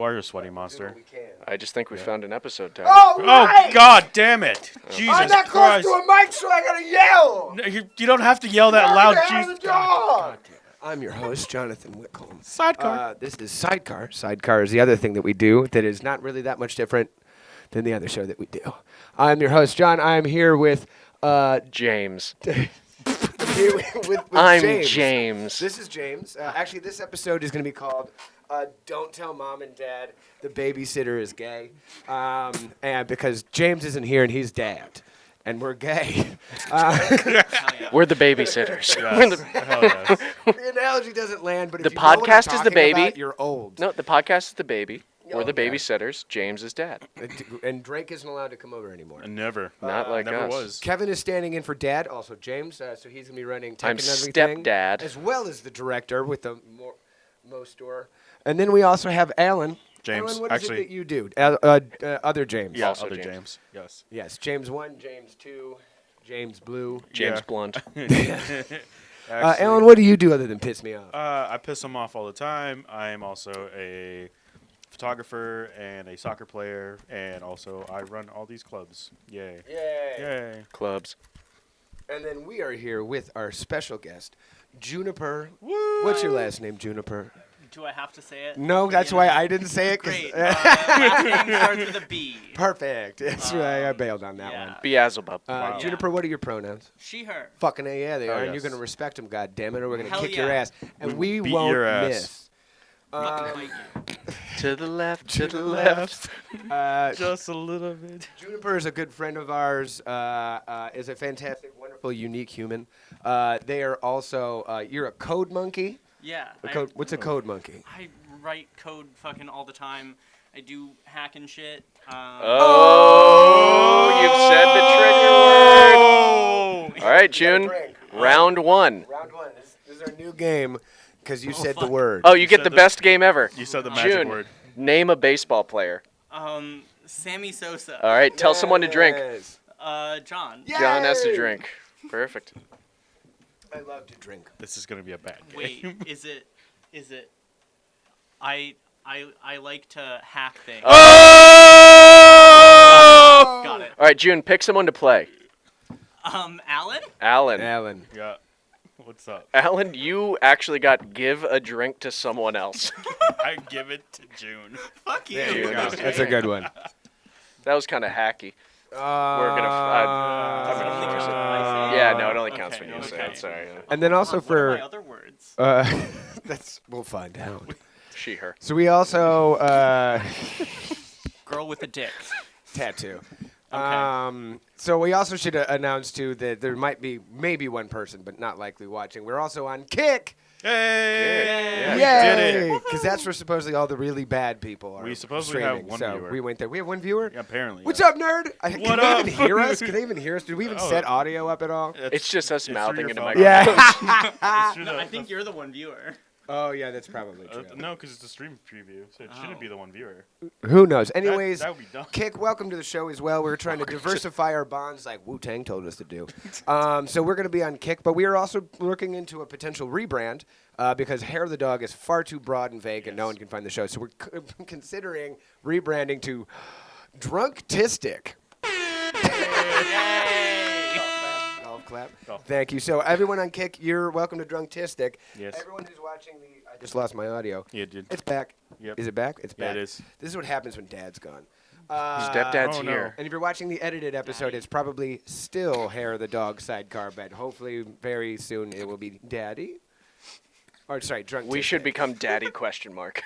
You are a sweaty monster. I just think we found an episode tag. Oh, right! Oh, God damn it. Jesus I'm not close Christ. to a mic, so I gotta yell! No, you don't have to yell that Knock loud. it out of Jesus. the God door! I'm your host, Jonathan Whitcomb. Sidecar. This is Sidecar. Sidecar is the other thing that we do that is not really that much different than the other show that we do. I'm your host, John. I'm here with James. with I'm James. James. This is James. Actually, this episode is going to be called "Don't Tell Mom and Dad the Babysitter is Gay," and because James isn't here and he's dad, and we're gay. We're the babysitters. Yes. Hell yes. The analogy doesn't land, but The if you know what I'm podcast is the talking baby. about, you're old. No, the podcast is the baby. We're the Okay. babysitters. James is dad. And Drake isn't allowed to come over anymore. Never. Not like Never us. was. Kevin is standing in for Dad, also James, so he's going to be running tech I'm and everything. stepdad. As well as the director with the Mo store. And then we also have Alan. James, Alan, what is actually- it that you do? Other James. Yeah, Also other James. James. Yes. Yes, James 1, James 2, James Blue. James Yeah. Blunt. Actually, Alan, what do you do other than piss me off? I piss him off all the time. I am also a photographer and a soccer player, and also I run all these clubs. Yay. Yay. Yay. Clubs. And then we are here with our special guest, Juniper. Woo! What's your last name, Juniper? Do I have to say it? No, that's why I didn't say it. 'Cause- Great. Last name starts with a B. Perfect. That's why I bailed on that yeah. one. Beelzebub. Wow. Juniper, what are your pronouns? She, her. Fucking A, yeah, they Oh, are. And yes. you're going to respect them, goddammit, or we're going to Hell kick your yeah. ass. And We we beat won't your ass. miss. I'm not gonna fight you. To the left, to the left. Just a little bit. Juniper is a good friend of ours, is a fantastic, wonderful, unique human. They are also, you're a code monkey? Yeah. What's a code monkey? I write code fucking all the time. I do hacking shit. Oh, you've said the trigger word. All right, June. Drink. Round one. Round one. This is our new game because you said the fuck. word. Oh, you get said the the- best game ever. You said the magic June, word. name a baseball player. Sammy Sosa. All right, tell someone to drink. Yes. John. Yeah. John has to Yay! drink. Perfect. I love to drink. This is going to be a bad Wait, game. is it? I like to hack things. Oh! Got it. All right, June, pick someone to play. Alan? Alan. Alan. Yeah. What's up? Alan, you actually got give a drink to someone else. I give it to June. Fuck you. There you go. Okay. That's a good one. That was kind of hacky. We're gonna force it. Yeah, no, it only counts Okay, when you say okay. it. Sorry. And then also What are my for other words? we'll find out. She, her. So we also Girl with a dick. tattoo. Okay. So we also should announce too that there might be maybe one person, but not likely watching. We're also on Kick. Hey! Yeah, we did it. Because that's where supposedly all the really bad people are. We supposedly have streaming. one so viewer. We went there. We have one viewer. Yeah, apparently. What's yeah. up, nerd? Can What they up? even hear us? Can they even hear us? Did we even Oh. set audio up at all? It's just us through mouthing your into phone. microphones. Yeah. It's through No, the- I think you're the one viewer. Oh yeah, that's probably true. No, because it's a stream preview, so it shouldn't be the one viewer. Who knows? Anyways, that would be dumb. Kick, welcome to the show as well. We're trying to diversify our bonds like Wu-Tang told us to do. So we're going to be on Kick, but we are also looking into a potential rebrand because Hair of the Dog is far too broad and vague and no one can find the show. So we're considering rebranding to Drunktistic. Golf clap. Golf. Thank you. So everyone on Kick, you're welcome to Drunktistic. Yes. Everyone who's watching I just lost my audio. Yeah, dude. It's back. Yep. Is it back? It's Yeah, back. it is. This is what happens when Dad's gone. Stepdad's Oh, no. here. And if you're watching the edited episode, it's probably still Hair of the Dog Sidecar, but hopefully very soon it will be Daddy. Or sorry, Drunk. We should become daddy question mark.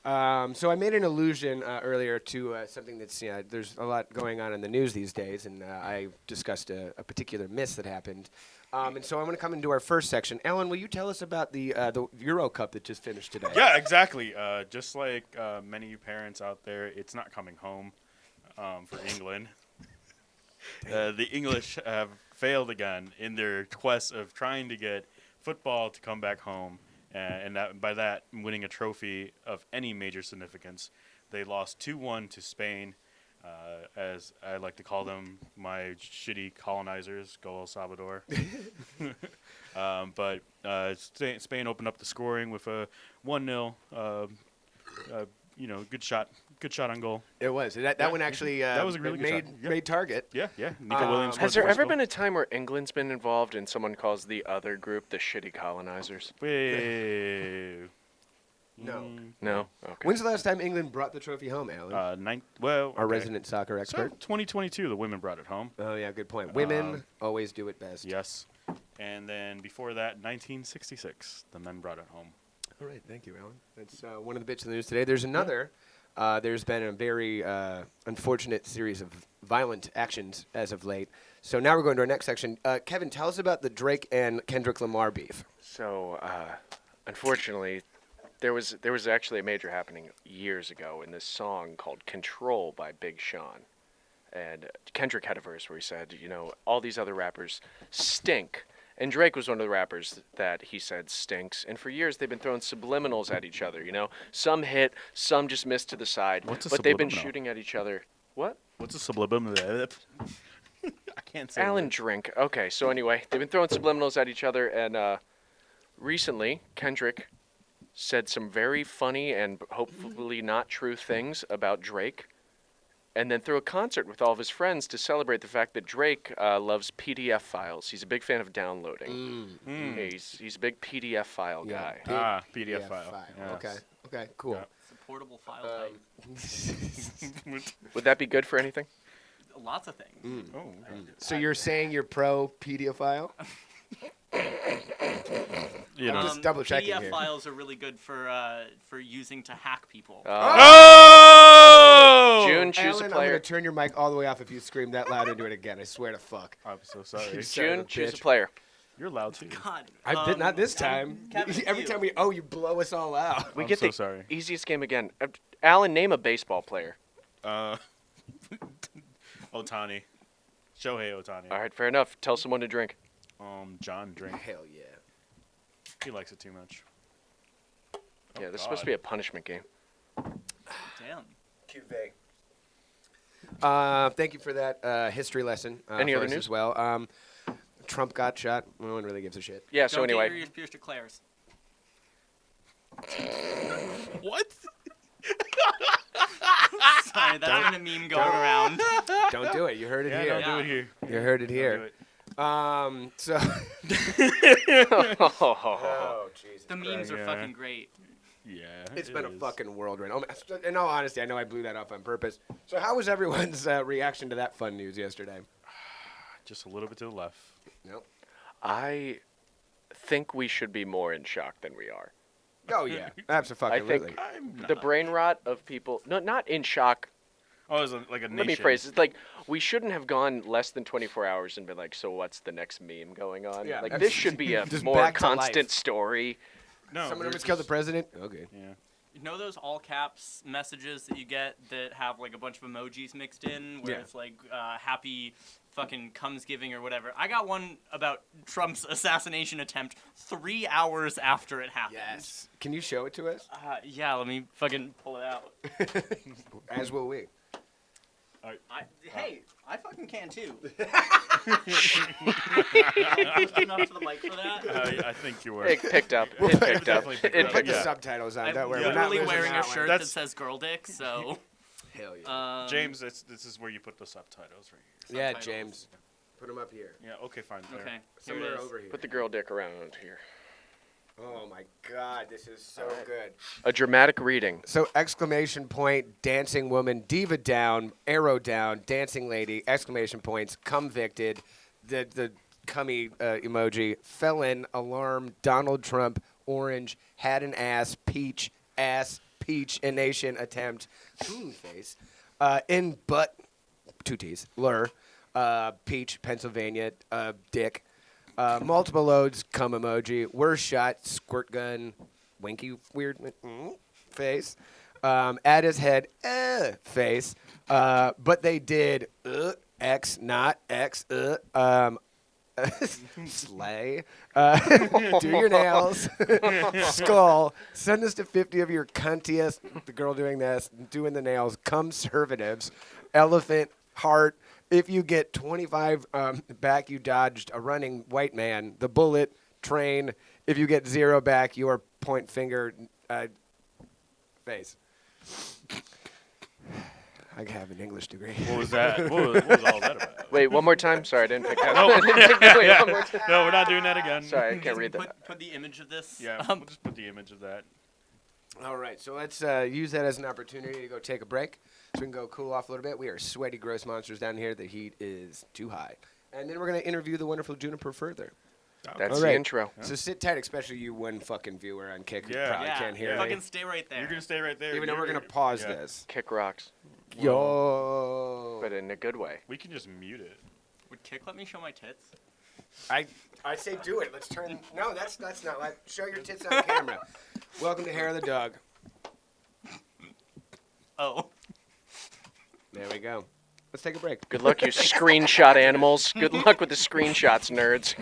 So I made an allusion earlier to something that's there's a lot going on in the news these days, and I discussed a particular miss that happened. And so I'm going to come into our first section. Alan, will you tell us about the Euro Cup that just finished today? Yeah, exactly. Just like many of you parents out there, it's not coming home for England. The English have failed again in their quest of trying to get football to come back home, and by that, winning a trophy of any major significance. They lost 2-1 to Spain, as I like to call them, my shitty colonizers, Go El Salvador. But Spain opened up the scoring with a 1-0 Good shot on goal. It was. That Yeah. one actually That was a really good made, shot. Yeah. made target. Yeah. Nico Williams. Has scored there ever first been a time where England's been involved and someone calls the other group the shitty colonizers? goal. Wait. No. No? Okay. When's the last time England brought the trophy home, Alan? Our okay. resident soccer So, expert. 2022, the women brought it home. Oh, yeah, good point. Women always do it best. Yes. And then before that, 1966, the men brought it home. All right, thank you, Alan. That's one of the bits of the news today. There's another. There's been a very unfortunate series of violent actions as of late. So now we're going to our next section. Kevin, tell us about the Drake and Kendrick Lamar beef. So, unfortunately, there was actually a major happening years ago in this song called "Control" by Big Sean, and Kendrick had a verse where he said, all these other rappers stink, and Drake was one of the rappers that he said stinks. And for years they've been throwing subliminals at each other. Some hit, some just missed to the side, What's a but they've been subliminal? shooting at each other. What? What's a subliminal? I can't say. Alan words. drink. Okay, so anyway, they've been throwing subliminals at each other, and recently Kendrick said some very funny and hopefully not true things about Drake, and then threw a concert with all of his friends to celebrate the fact that Drake loves PDF files. He's a big fan of downloading. He's a big PDF file guy. PDF file. Yes. Okay, cool. Yeah. It's a portable file type. Would that be good for anything? Lots of things. Oh, okay. So you're saying you're pro Pediophile? I'm just double checking PDF here. files are really good for using to hack people. Oh! June, choose Alan, a I'm player. going to turn your mic all the way off if you scream that loud and do it again. I swear to fuck. I'm so sorry. Son of a June, choose a bitch. player. You're loud too. God. I did not this time. Kevin, Every you. time you blow us all out. We I'm get so the sorry. easiest game again. Alan, name a baseball player. Otani. Shohei Otani. All right, fair enough. Tell someone to drink. John drink. Hell yeah. He likes it too much. Yeah, this is supposed to be a punishment game. Damn. Cuvée. Thank you for that history lesson. Any for other us news? as well. Trump got shot. No one really gives a shit. Yeah, so Don't anyway. get your ears declares. What? Sorry, that's been a meme going around. Don't do it. You heard it Yeah, here. don't do it here. You heard it Don't here. do it. So. Oh, Oh, Jesus. The memes are Yeah. fucking great. Yeah. It's it been a is. fucking whirlwind. In all honesty, I know I blew that off on purpose. So how was everyone's reaction to that fun news yesterday? Just a little bit to the left. Nope. I think we should be more in shock than we are. Oh, yeah. Absolutely. I think I'm not. the brain rot of people, no, not in shock. Oh, it was like a nation. Let me phrase it. Like, we shouldn't have gone less than 24 hours and been like, so what's the next meme going on? Yeah, Like, that's- this should be a just more back to constant life. story. No, Someone we're almost killed the just- president? Okay. Yeah. You know those all caps messages that you get that have like a bunch of emojis mixed in where Yeah. it's like happy fucking Cumsgiving or whatever. I got one about Trump's assassination attempt 3 hours after it happened. Yes. Can you show it to us? Yeah, let me fucking pull it out. As will we. Hey, I fucking can too. Enough to the mic for that. I think you were. It picked up. It picked up. Definitely picked It up. Put the Yeah. subtitles on. I'm Don't worry. yeah. We're not literally losing wearing a that one. shirt that That's- says "girl dick," so. Hell yeah. James, this is where you put the subtitles right here. Yeah, subtitles. James. Put them up here. Yeah. Okay. Fine. There. Okay. Here Somewhere it is. over here. Put the girl dick around here. Oh my God, this is so good. A dramatic reading. So exclamation point, dancing woman, diva down, arrow down, dancing lady, exclamation points, convicted, the cummy emoji, felon, alarm, Donald Trump, orange, had an ass, peach, nation attempt, face, in butt, two T's, lure, peach, Pennsylvania, dick. Multiple loads, cum emoji, worst shot, squirt gun, winky, weird face. At his head, face. But they did X, not X, slay. Do your nails. Skull. Send us to 50 of your cuntiest, the girl doing this, doing the nails, conservatives. Elephant, heart. If you get 25 back, you dodged a running white man. The bullet, train. If you get 0 back, your point finger face. I have an English degree. What was that? What was all that about? Wait, one more time. Sorry, I didn't pick that No. up. Wait, Yeah. one more time. No, we're not doing that again. Sorry, I can't read put, that. Put the image of this. Yeah, we'll just put the image of that. All right, so let's use that as an opportunity to go take a break so we can go cool off a little bit. We are sweaty, gross monsters down here. The heat is too high. And then we're going to interview the wonderful Juniper further. That's All the right. intro. So sit tight, especially you one fucking viewer on Kick who Yeah. probably Yeah, can't hear fucking me. stay right there. You're gonna stay right there. Even though we're You're- going to pause yeah. this. Kick rocks, Yo. but in a good way. We can just mute it. Would Kick let me show my tits? I say do it. Let's turn. No, that's not like. Show your tits on camera. Welcome to Hair of the Dog. Oh. There we go. Let's take a break. Good luck, you screenshot animals. Good luck with the screenshots, nerds.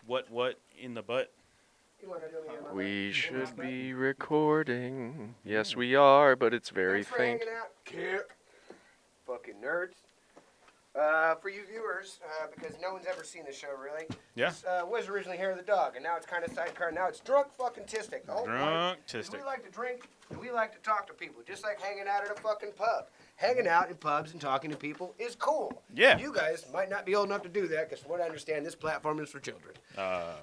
What in the butt? We should be recording. Yes, we are, but it's very Thanks for faint. hanging out, Kick. Fucking nerds. For you viewers, because no one's ever seen the show really. Yeah. This was originally Hair of the Dog, and now it's kind of Sidecar. Now it's Drunktistic. The whole point is we Drunktistic. like to drink and we like to talk to people, just like hanging out at a fucking pub. Hanging out in pubs and talking to people is cool. Yeah. You guys might not be old enough to do that, because from what I understand, this platform is for children.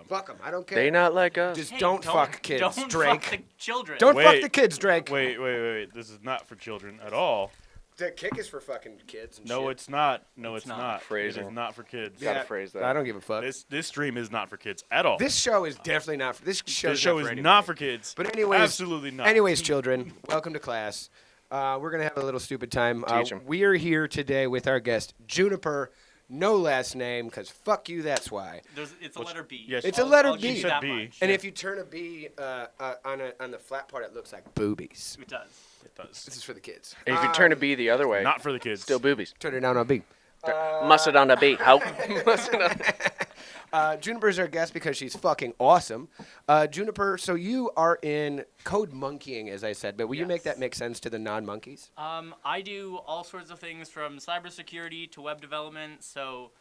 Fuck them. I don't care. They not like us. Just Hey, don't fuck kids, Don't Drake. fuck the children. Don't fuck Wait. the kids, Drake. Wait. This is not for children at all. The Kick is for fucking kids and No, shit. it's not. No, It's it's not. not. It Phrasing. is not for kids. Gotta phrase that. I don't give a fuck. This stream is not for kids at all. This show is definitely not for this show. This show is not for kids. But anyways, Absolutely not. Anyways, children, welcome to class. We're gonna have a little stupid time. Teach 'em. We are here today with our guest Juniper, no last name, because fuck you. That's why. It's a letter B. Yes. It's a letter B. give you You said that B. much. And if you turn a B on the flat part, it looks like boobies. It does. It does. This is for the kids. And if you turn a B the other way, Not for the kids. still boobies. Turn it down on B. Mustard on a B. How? Juniper's our guest because she's fucking awesome. Juniper, so you are in code monkeying, as I said, but will you make Yes. that make sense to the non-monkeys? I do all sorts of things from cybersecurity to web development. So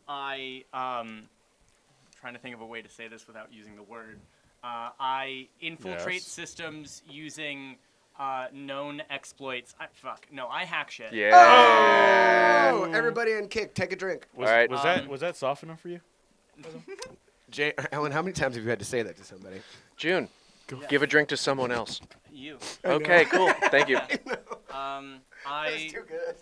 I trying to think of a way to say this without using the word. I infiltrate Yes. systems using known exploits. I hack shit. Yeah. Oh, everybody on Kick, take a drink. Was, All right. was that soft enough for you? Ellen, how many times have you had to say that to somebody? June, give a drink to someone else. You. Okay, cool. Thank you. I good.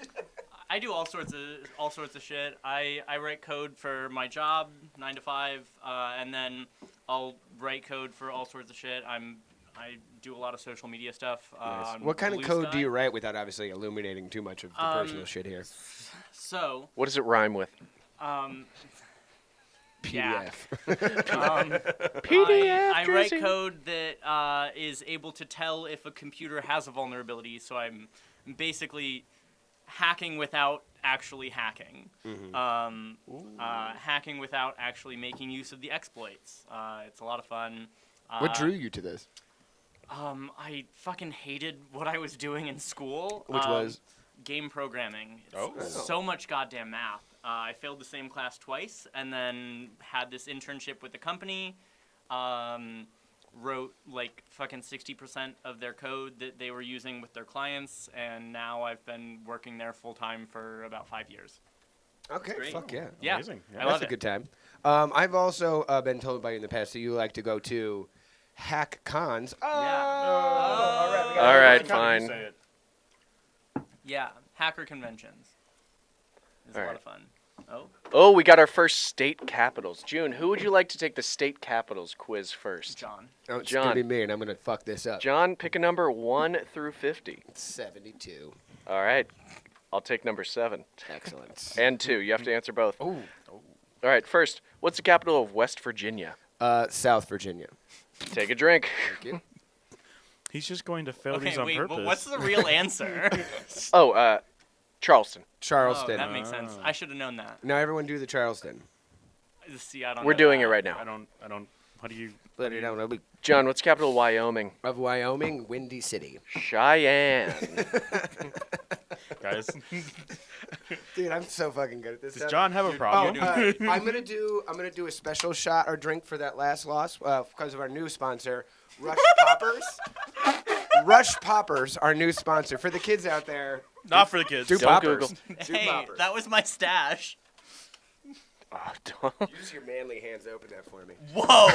I do all sorts of shit. I write code for my job, 9 to 5, and then I'll write code for all sorts of shit. I do a lot of social media stuff. on What kind of Blue code Sky. do you write without obviously illuminating too much of the personal shit here? So, What does it rhyme with? yeah. PDF. PDF, I write Jesse. code that is able to tell if a computer has a vulnerability. So I'm basically hacking without actually hacking. Hacking without actually making use of the exploits. It's a lot of fun. What drew you to this? I fucking hated what I was doing in school. Which was? Game programming. It's Oh. so much goddamn math. I failed the same class twice, and then had this internship with the company. Wrote like fucking 60% of their code that they were using with their clients, and now I've been working there full time for about 5 years. Okay, Great. fuck yeah. Yeah, Amazing. Yeah. I That's love a it. good time. I've also been told by you in the past that you like to go to hack cons. Oh, all right. we got All it. right, Kind of fine. say it. Yeah, hacker conventions. It's a All lot right. of fun. Oh, Oh, we got our first state capitals. June, who would you like to take the state capitals quiz first? John. Oh, it's John. gonna be me, and I'm gonna fuck this up. John, pick a number 1 through 50. 72. All right. I'll take number 7. Excellent. And 2. You have to answer both. Oh, All right, first, what's the capital of West Virginia? South Virginia. Take a drink. Thank you. He's just going to fail Okay, these on wait, purpose. but what's the real answer? Oh, Charleston. Oh, Charleston. that makes sense. I should have known that. Now everyone do the Charleston. See, I don't We're know doing that. it right I now. don't. How do you? Let it out John, what's the capital of Wyoming? of Wyoming, Windy City. Cheyenne. Guys, Dude, I'm so fucking good at this. does stuff. John have a Oh, problem? I'm gonna do a special shot or drink for that last loss because of our new sponsor, Rush Poppers. Rush Poppers, our new sponsor. For the kids out there, Not for the kids. do Don't poppers. Google. Do Hey, poppers. that was my stash. Oh, don't. Use your manly hands to open that for me. Whoa.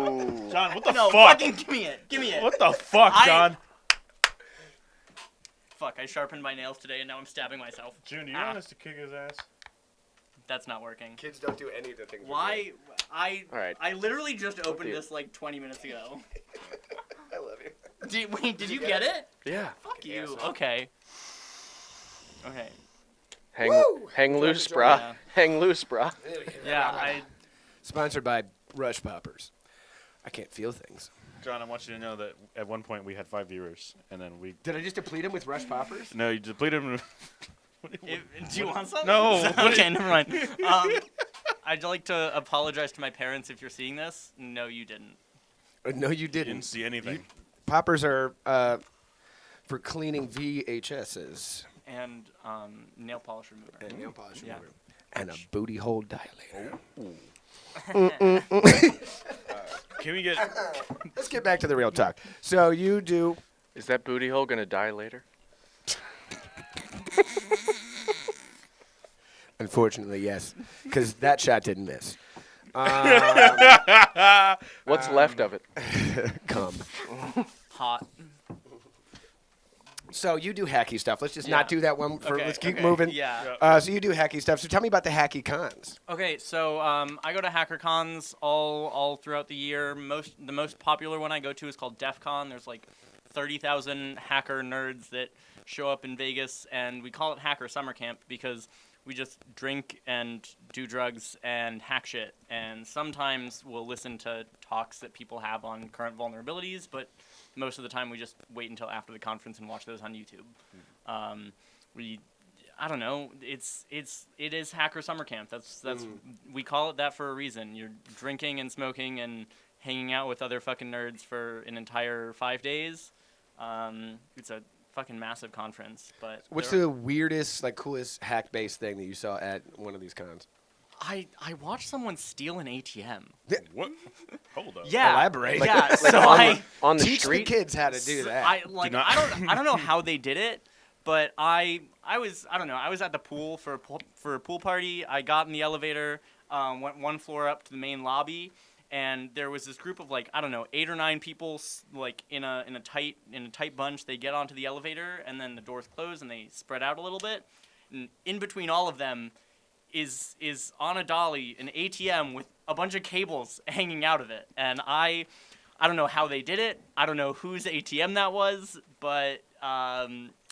Whoa. John, what the No, fuck? fucking give me it. Give me it. What the fuck, John? Fuck, I sharpened my nails today and now I'm stabbing myself. June, do you Ah. want us to kick his ass? That's not working. Kids don't do any of the things. we're Why? All right. I literally just opened the- this like 20 minutes ago. doing. I love you. Did you get it? Yeah. Fuck you. asshole. Okay. Okay. Hang, Woo! hang loose, Enjoy. brah. Yeah. Hang loose, brah. Yeah, Sponsored by Rush Poppers. I can't feel things. John, I want you to know that at one point we had 5 viewers, and then we... Did I just deplete him with Rush Poppers? No, you depleted them. do you want some? No. Okay, never mind. I'd like to apologize to my parents if you're seeing this. No, you didn't. No, you You didn't. didn't see anything. Poppers are for cleaning VHSs And nail polish remover. and nail polish Yeah. remover. And a booty hole dilator. Can we get... Let's get back to the real talk. So you do. Is that booty hole gonna die later? Unfortunately, yes, because that shot didn't miss. What's left of it? Come. Hot. So you do hacky stuff. Let's just not Yeah. do that one. Let's keep okay, moving. Yeah. So you do hacky stuff. So tell me about the hacky cons. Okay, so I go to hacker cons all throughout the year. The most popular one I go to is called DEF CON. There's like 30,000 hacker nerds that show up in Vegas, and we call it Hacker Summer Camp because we just drink and do drugs and hack shit. And sometimes we'll listen to talks that people have on current vulnerabilities, but most of the time we just wait until after the conference and watch those on YouTube. I don't know. It is Hacker Summer Camp. That's we call it that for a reason. You're drinking and smoking and hanging out with other fucking nerds for an entire 5 days. It's a fucking massive conference. But What's there- the weirdest, like, coolest hack-based thing that you saw at one of these cons? I watched someone steal an ATM. What? Hold up. Yeah. Elaborate. Yeah. Like So on the Teach street? the kids how to do that. I not- I don't know how they did it, but I was at the pool for a pool party. I got in the elevator, went one floor up to the main lobby, and there was this group of 8 or 9 people like in a tight bunch. They get onto the elevator and then the doors close and they spread out a little bit. And in between all of them is on a dolly an ATM with a bunch of cables hanging out of it. And I don't know how they did it. I don't know whose ATM that was, but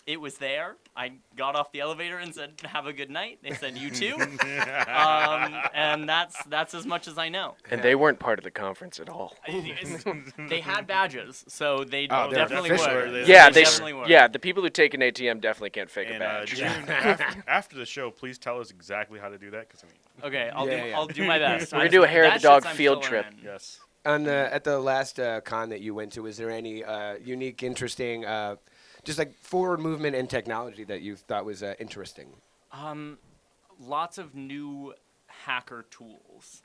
it was there. I got off the elevator and said, "Have a good night." They said, "You too." And that's as much as I know. And they weren't part of the conference at all. They had badges, so they Oh, they're definitely official. were. They- Yeah, they they definitely were. yeah, the people who take an ATM definitely can't fake a And badge. June, after the show, please tell us exactly how to do that, because Okay, I'll Yeah, do yeah. I'll do my best. We're gonna do a hair of That the dog shit's I'm field still trip. learning. yes. At the last con that you went to, was there any unique, interesting, just like forward movement in technology that you thought was interesting? Lots of new hacker tools.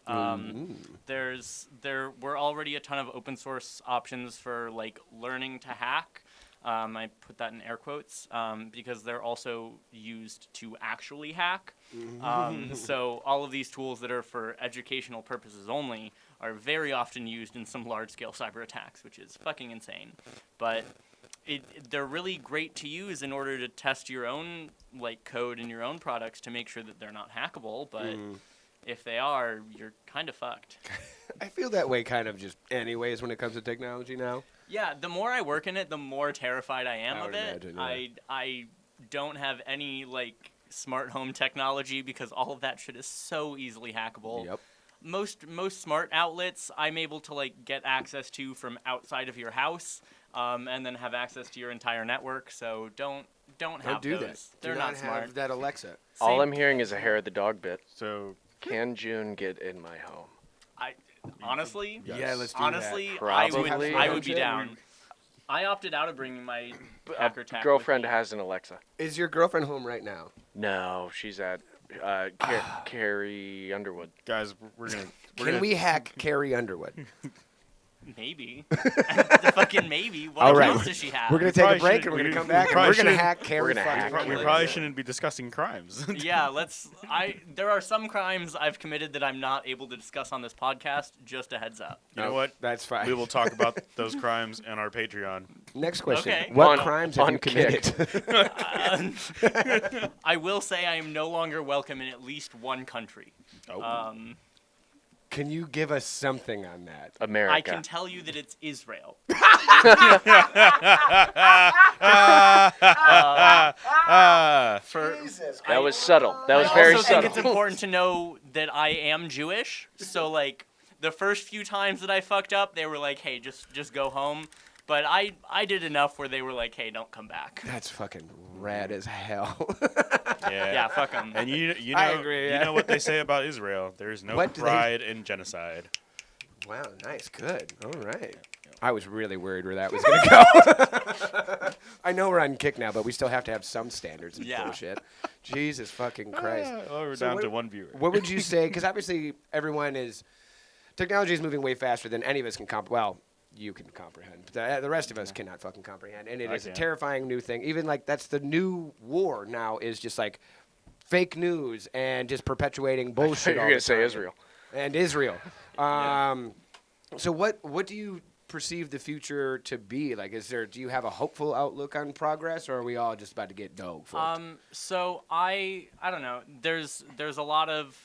There were already a ton of open source options for learning to hack. I put that in air quotes because they're also used to actually hack. So all of these tools that are for educational purposes only are very often used in some large-scale cyber attacks, which is fucking insane. But they're really great to use in order to test your own code and your own products to make sure that they're not hackable. But if they are, you're kind of fucked. I feel that way kind of just anyways when it comes to technology now. Yeah, the more I work in it, the more terrified I am I of would it. imagine, yeah. I don't have any smart home technology because all of that shit is so easily hackable. Yep. Most smart outlets I'm able to get access to from outside of your house, and then have access to your entire network. So don't have do those. that. They're do not have smart. that Alexa. All Same- I'm hearing is a hair of the dog bit. So, Can June get in my home? Honestly, Yeah, let's do honestly, Probably. I would be Shit. down. I opted out of bringing my A hacker tech. girlfriend with me. has an Alexa. that. Is your girlfriend home right now? No, she's at Carrie Underwood. guys, we're gonna. Can we hack Carrie Underwood? Maybe. The fucking maybe. What All right. accounts does she have? We're gonna take a probably break, should- and we're gonna we- come we back, and probably we're gonna should- hack Carrie. we're gonna fucking hack Carrie. We probably shouldn't be discussing crimes. Yeah, there are some crimes I've committed that I'm not able to discuss on this podcast. Just a heads up. You know No, what? That's fine. We will talk about those crimes on our Patreon. Next question. Okay. What On- crimes have on you committed? I will say I am no longer welcome in at least one country. Oh. Can you give us something on that? America. I can tell you that it's Israel. For That was subtle. That was very I also think it's subtle. important to know that I am Jewish. So like the first few times that I fucked up, they were like, "Hey, just go home." But I did enough where they were like, "Hey, don't come back." That's fucking rad as hell. Yeah, fuck them. And you know, I agree, yeah. you know what they say about Israel. There's no What do they- pride in genocide. Wow, nice, good. All right. I was really worried where that was going to go. I know we're on kick now, but we still have to have some standards and Yeah. bullshit. Jesus fucking Christ. Well, we're So down what- to one viewer. What would you say? Because obviously everyone is, technology is moving way faster than any of us can well, you can comprehend. But the rest of us cannot fucking comprehend. And it I is a can. terrifying new thing. Even like that's the new war now is just like fake news and just perpetuating bullshit. You're all gonna the say time. Israel. And Israel. So what do you perceive the future to be? Like, do you have a hopeful outlook on progress, or are we all just about to get dog fucked? So I don't know. There's a lot of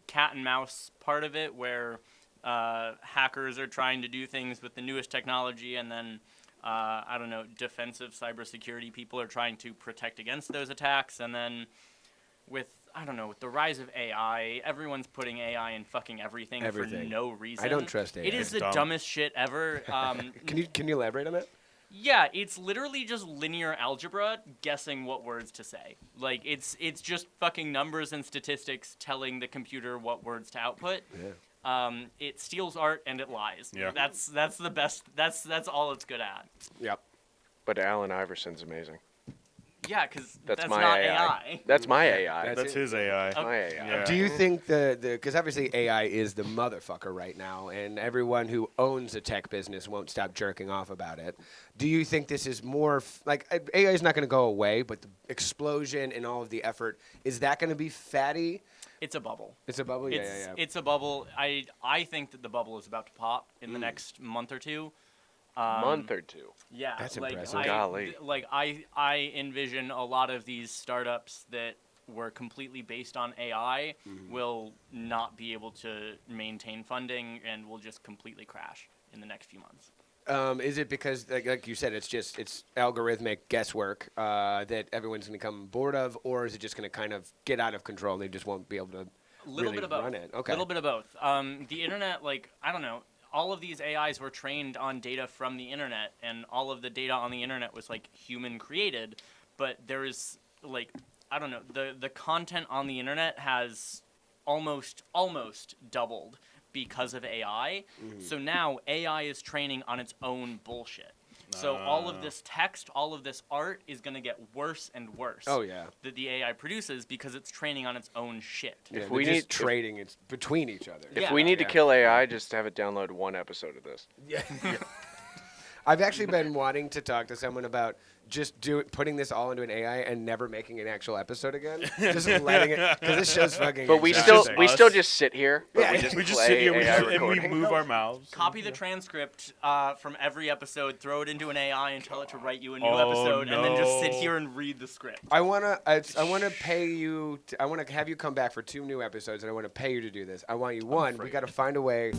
cat and mouse part of it where hackers are trying to do things with the newest technology, and then I don't know, defensive cybersecurity people are trying to protect against those attacks, and then with the rise of AI, everyone's putting AI in fucking everything. For Everything. no reason. I don't trust AI. It is It's the dumb. dumbest shit ever. Can you elaborate on that? Yeah, it's literally just linear algebra guessing what words to say. Like it's just fucking numbers and statistics telling the computer what words to output. Yeah. It steals art and it lies. Yeah. That's the best. That's all it's good at. Yep. But Allen Iverson's amazing. Yeah, because That's my not AI. AI. That's my AI. That's That's his AI. my AI. Yeah. Do you think because obviously AI is the motherfucker right now, and everyone who owns a tech business won't stop jerking off about it. Do you think this is more like AI is not going to go away, but the explosion and all of the effort, is that going to be fatty? It's a bubble. It's a bubble. Yeah. It's a bubble. I think that the bubble is about to pop in the next month or two. Month or two. Yeah, That's like impressive. Golly. I envision a lot of these startups that were completely based on AI will not be able to maintain funding and will just completely crash in the next few months. Is it because, like you said, it's algorithmic guesswork that everyone's going to come bored of, or is it just going to kind of get out of control and they just won't be able to Little really bit of both. run it? Okay. Little bit of both. The internet, like I don't know, all of these AIs were trained on data from the internet, and all of the data on the internet was like human created, but there is like I don't know, the content on the internet has almost doubled because of AI. So now AI is training on its own bullshit. So all of this text, all of this art is going to get worse and worse. Oh yeah. That the AI produces because it's training on its own shit. Yeah, If they're we just need- trading it between each other. If Yeah. we need to Yeah. kill AI, just have it download one episode of this. I've actually been wanting to talk to someone about just putting this all into an AI and never making an actual episode again. Just letting it, because this show's fucking. But we exhausting. still we still just sit here. But Yeah. we We just play sit here AI and we recording. move our mouths. Copy the transcript from every episode, throw it into an AI, and tell it to write you a new Oh, episode, and then just sit no. here and read the script. I wanna pay you. I wanna have you come back for 2 new episodes, and I wanna pay you to do this. I want you one. We gotta find a way.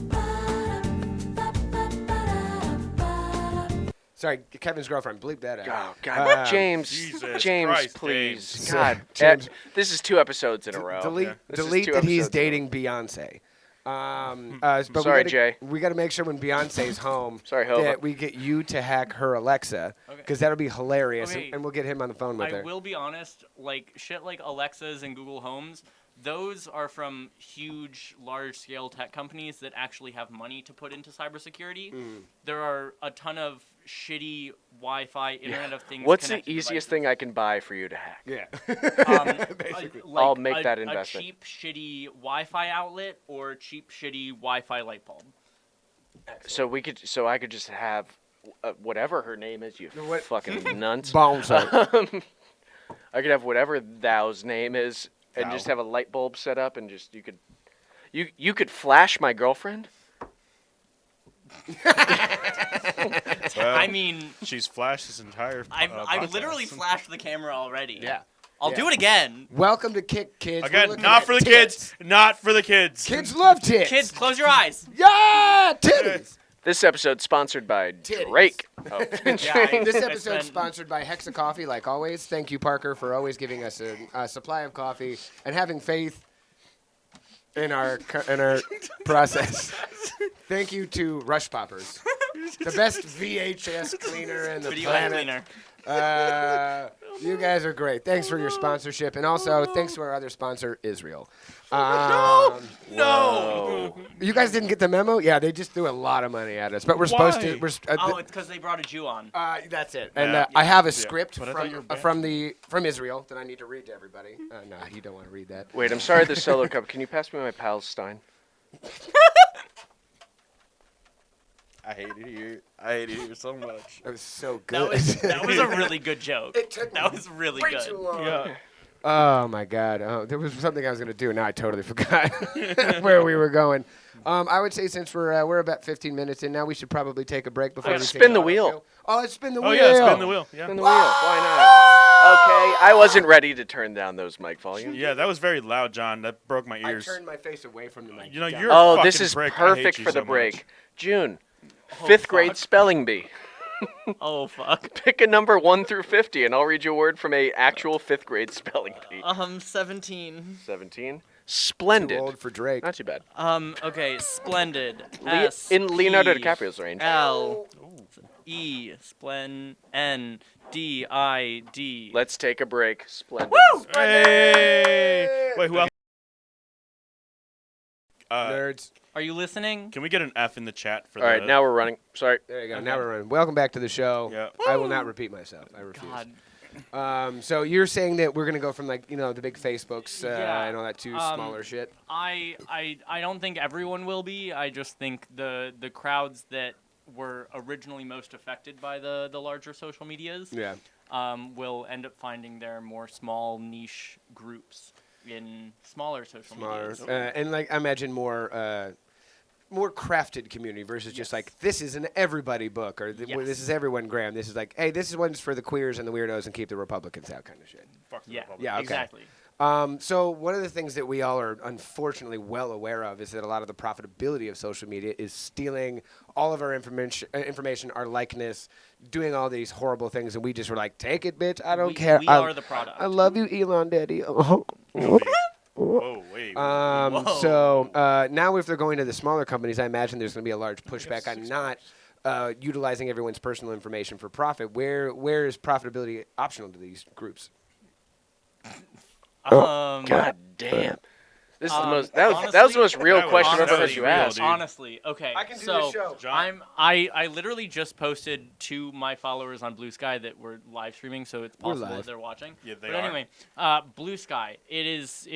Sorry, Kevin's girlfriend. Bleep that out. Oh God, James, Jesus James, Christ, please, James. God, James. this is 2 episodes in a row. Delete, Yeah. This is delete 2 that he's episodes in a row. dating Beyonce. But Sorry, we gotta, Jay. We got to make sure when Beyonce's home Sorry, Hova. that we get you to hack her Alexa, Okay. because that'll be hilarious, Okay. and we'll get him on the phone with I her. will be honest, like shit like Alexas and Google Homes, those are from huge, large-scale tech companies that actually have money to put into cybersecurity. There are a ton of shitty Wi-Fi, Internet of Things. What's the connected easiest devices. thing I can buy for you to hack? Yeah. Basically. I'll make that investment. A cheap, shitty Wi-Fi outlet or cheap, shitty Wi-Fi light bulb. So I could just have whatever her name is, you What? fucking nuns. Bouncer. I could have whatever thou's name is, and Thou. just have a light bulb set up, and just you could flash my girlfriend. Well, I mean, she's flashed this entire. I've podcast. literally flashed the camera already. Yeah. I'll Yeah. do it again. Welcome to Kick, kids. We're Again, looking not at for the tits. kids. Not for the kids. Kids love tits. Kids, close your eyes. Yeah, titties. This episode sponsored by Titties. Drake. Oh. Yeah, This I episode spent- sponsored by Hexa Coffee, like always. Thank you, Parker, for always giving us a supply of coffee and having faith in our process. Thank you to Rush Poppers, the best VHS cleaner in the Video planet. cleaner. You guys are great. Thanks for your sponsorship, and also thanks to our other sponsor, Israel. No. You guys didn't get the memo? Yeah, they just threw a lot of money at us, but we're supposed to. Why? Oh, it's because they brought a Jew on. That's it. And Yeah. I have a script But I thought you were from Israel that I need to read to everybody. No, you don't want to read that. Wait, I'm sorry. The solo cup. Can you pass me my Palestine? I hate it here. I hate it here so much. It was so That good. was a really good joke. It took That was really way good. too long. Yeah. Oh my God! Oh, there was something I was gonna do. Now I totally forgot where we were going. I would say since we're about 15 minutes in now, we should probably take a break before we Let's take spin the our wheel. show. Oh, let's spin the Oh wheel. yeah, spin the wheel. Yeah. Spin the wheel. Why not? Okay, I wasn't ready to turn down those mic volumes. Yeah, that was very loud, John. That broke my I ears. turned my face away from the mic. You know, Yeah. you're Oh, a this fucking is prick. I hate perfect you for the so break. much. June, fifth grade fuck. spelling bee. Oh, fuck. Pick a number 1 through 50, and I'll read you a word from a actual fifth grade spelling bee. 17. 17. Too Splendid. old for Drake. Not too bad. Okay, splendid. In Leonardo S, P, DiCaprio's range. L, E, N, D, I, D. Let's take a break. Splendid. Hey! Wait, who else? Nerds. Are you listening? Can we get an F in the chat for All right, now we're running. Sorry. There you go. Okay. Now we're running. Welcome back to the show. Yeah. I will not repeat myself. I refuse. God. So you're saying that we're gonna go from like the big Facebooks Yeah, and all that to um, smaller shit. I don't think everyone will be. I just think the crowds that were originally most affected by the larger social medias Yeah. will end up finding their more small niche groups in smaller social Smaller medias. and like I imagine more crafted community versus just Yes. like this is an everybody book or Yes. this is everyone Graham. This is like hey this is one's for the queers and the weirdos and keep the Republicans out kind of shit. Fuck the Yeah, Republic. Yeah, okay. exactly. So one of the things that we all are unfortunately well aware of is that a lot of the profitability of social media is stealing all of our information, our likeness, doing all these horrible things, and we just were like, take it, bitch. I don't care. We are the product. I love you, Elon Daddy. Whoa, wait. Whoa. So now if they're going to the smaller companies, I imagine there's going to be a large pushback on not utilizing everyone's personal information for profit. Where is profitability optional to these groups? God damn. This is the most. That was the honestly- most real That was- question I've ever that heard was you real, ask. dude. Honestly, okay. I can do so this show. John. I literally just posted to my followers on Blue Sky that we're live streaming, so it's We're possible live. that they're watching. Yeah, they but are. anyway, Blue Sky. It is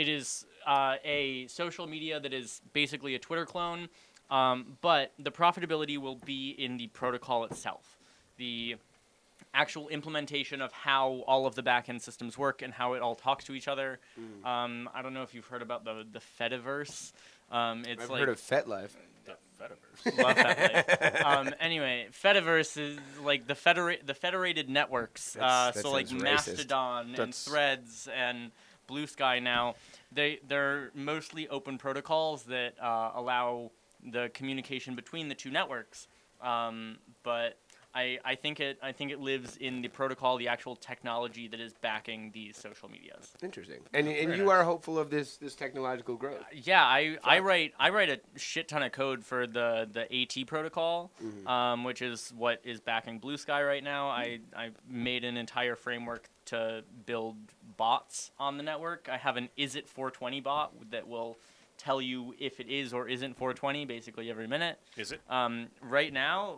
a social media that is basically a Twitter clone, but the profitability will be in the protocol itself. The actual implementation of how all of the backend systems work and how it all talks to each other. I don't know if you've heard about the Fediverse. It's I've like heard of FetLife. The Fediverse. love that place. Anyway, Fediverse is like the federated networks. That So like sounds racist. Mastodon and That's- Threads and Blue Sky now. They're mostly open protocols that allow the communication between the two networks. But I think it lives in the protocol, the actual technology that is backing these social medias. Interesting. And Very you nice. are hopeful of this technological growth. Yeah, I write a shit ton of code for the AT protocol, which is what is backing Blue Sky right now. I made an entire framework to build bots on the network. I have an Is It 420 bot that will tell you if it is or isn't 420 basically every minute. Is it? Right now,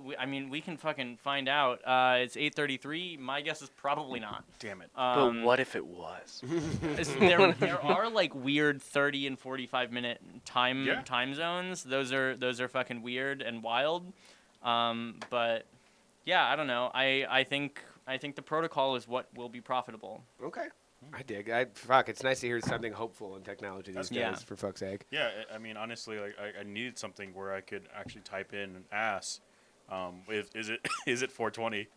we can fucking find out. It's 8:33. My guess is probably not. Damn it. But what if it was? There are like weird 30 and 45 minute Yeah. time zones. Those are fucking weird and wild. But yeah, I don't know. I think the protocol is what will be profitable. Okay. I dig. Fuck, it's nice to hear something hopeful in technology these days, Yeah. for fuck's sake. Yeah, I mean, honestly, like I needed something where I could actually type in ass. Is it 420?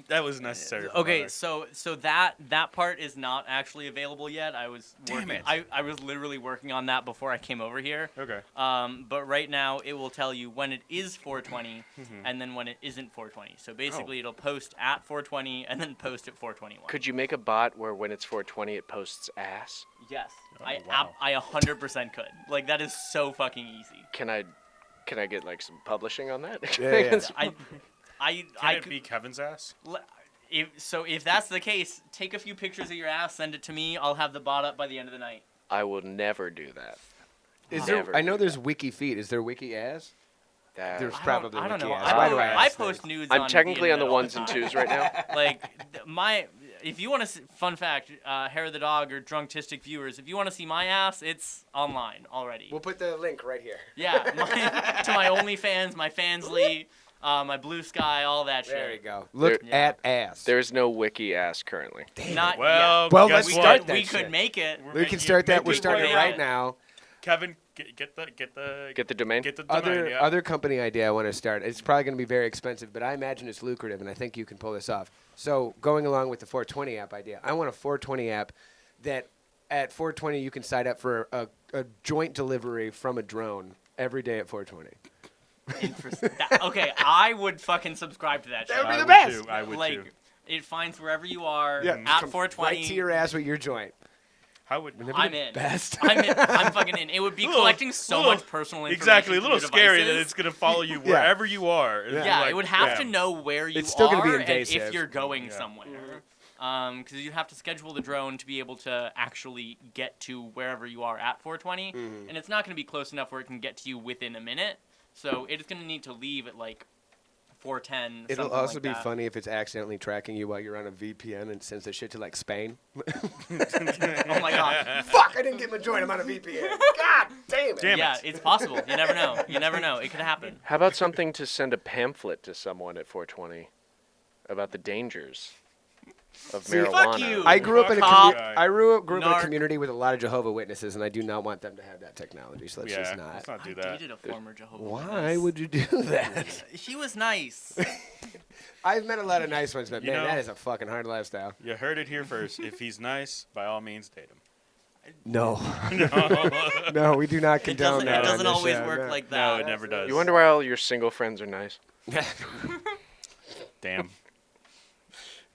That was necessary. For Okay, product. so that part is not actually available yet. I was Damn working, it. I was literally working on that before I came over here. Okay. But right now it will tell you when it is 420 Mm-hmm. and then when it isn't 420. So Oh. basically it'll post at 420 and then post at 421. Could you make a bot where when it's 420 it posts ass? Yes. Oh, I wow. I 100% could. Like that is so fucking easy. Can I get like some publishing on that? Yeah. I Can it could, be Kevin's ass? if that's the case, take a few pictures of your ass, send it to me. I'll have the bot up by the end of the night. I will never do that. Is Never there? I know do there's that. wiki feet. Is there wiki ass? There's I probably don't know. wiki ass. Why do I I ask post this? nudes. I'm on technically on the internet all ones and time. twos right now. Like if you want to, fun fact, Hair of the Dog or Drunktistic viewers, if you want to see my ass, it's online already. We'll put the link right here. Yeah, to my OnlyFans, my Fansly, my Blue Sky, all that shit. There you go. Look Yeah. at ass. There's no wiki ass currently. Not Well, yet. Well, guess let's what? start that We shit. could make it. We're We making can it- start that. make We're it starting right right now. now. Kevin, get the Get the domain. Other domain, other company idea I want to start. It's probably going to be very expensive, but I imagine it's lucrative, and I think you can pull this off. So going along with the 420 app idea, I want a 420 app that at 420 you can sign up for a joint delivery from a drone every day at 420. Interesting. Okay, I would fucking subscribe to that shit. That would be I the would best. too, I would like, too. it finds wherever you are Yeah, at come 420. right to your ass with your joint. How would Wouldn't that I'm be the in. Best. I'm in. I'm fucking in. It would be Little- collecting so little- much personal information. exactly a from little your scary that devices. it's gonna follow you Yeah. wherever you are. It's Yeah, like, it would have yeah. to know where you It's still are gonna be and invasive. if you're going Yeah. somewhere. Because you'd have to schedule the drone to be able to actually get to wherever you are at 420, Mm-hmm. and it's not going to be close enough where it can get to you within a minute. So it's going to need to leave at like 410. It'll something also like be that. funny if it's accidentally tracking you while you're on a VPN and sends the shit to like Spain. Oh my god. Fuck! I didn't get my joint. I'm on a VPN. God damn it. Damn Yeah, it. it's possible. You never know. You never know. It could happen. How about something to send a pamphlet to someone at 420 about the dangers of See, marijuana? fuck you. I grew up in a Cop. I grew up in a Narc. community with a lot of Jehovah Witnesses, and I do not want them to have that technology. So let's Yeah, just not. let's not do I that. dated a former Jehovah's Why Witness. would you do that? He was nice. I've met a lot of nice ones, but You man, know- that is a fucking hard lifestyle. You heard it here first. If he's nice, by all means, date him. No, No, no, we do not It condone doesn't, that. it doesn't on this always show, work no. like that. no, it never does. You wonder why all your single friends are nice? Damn.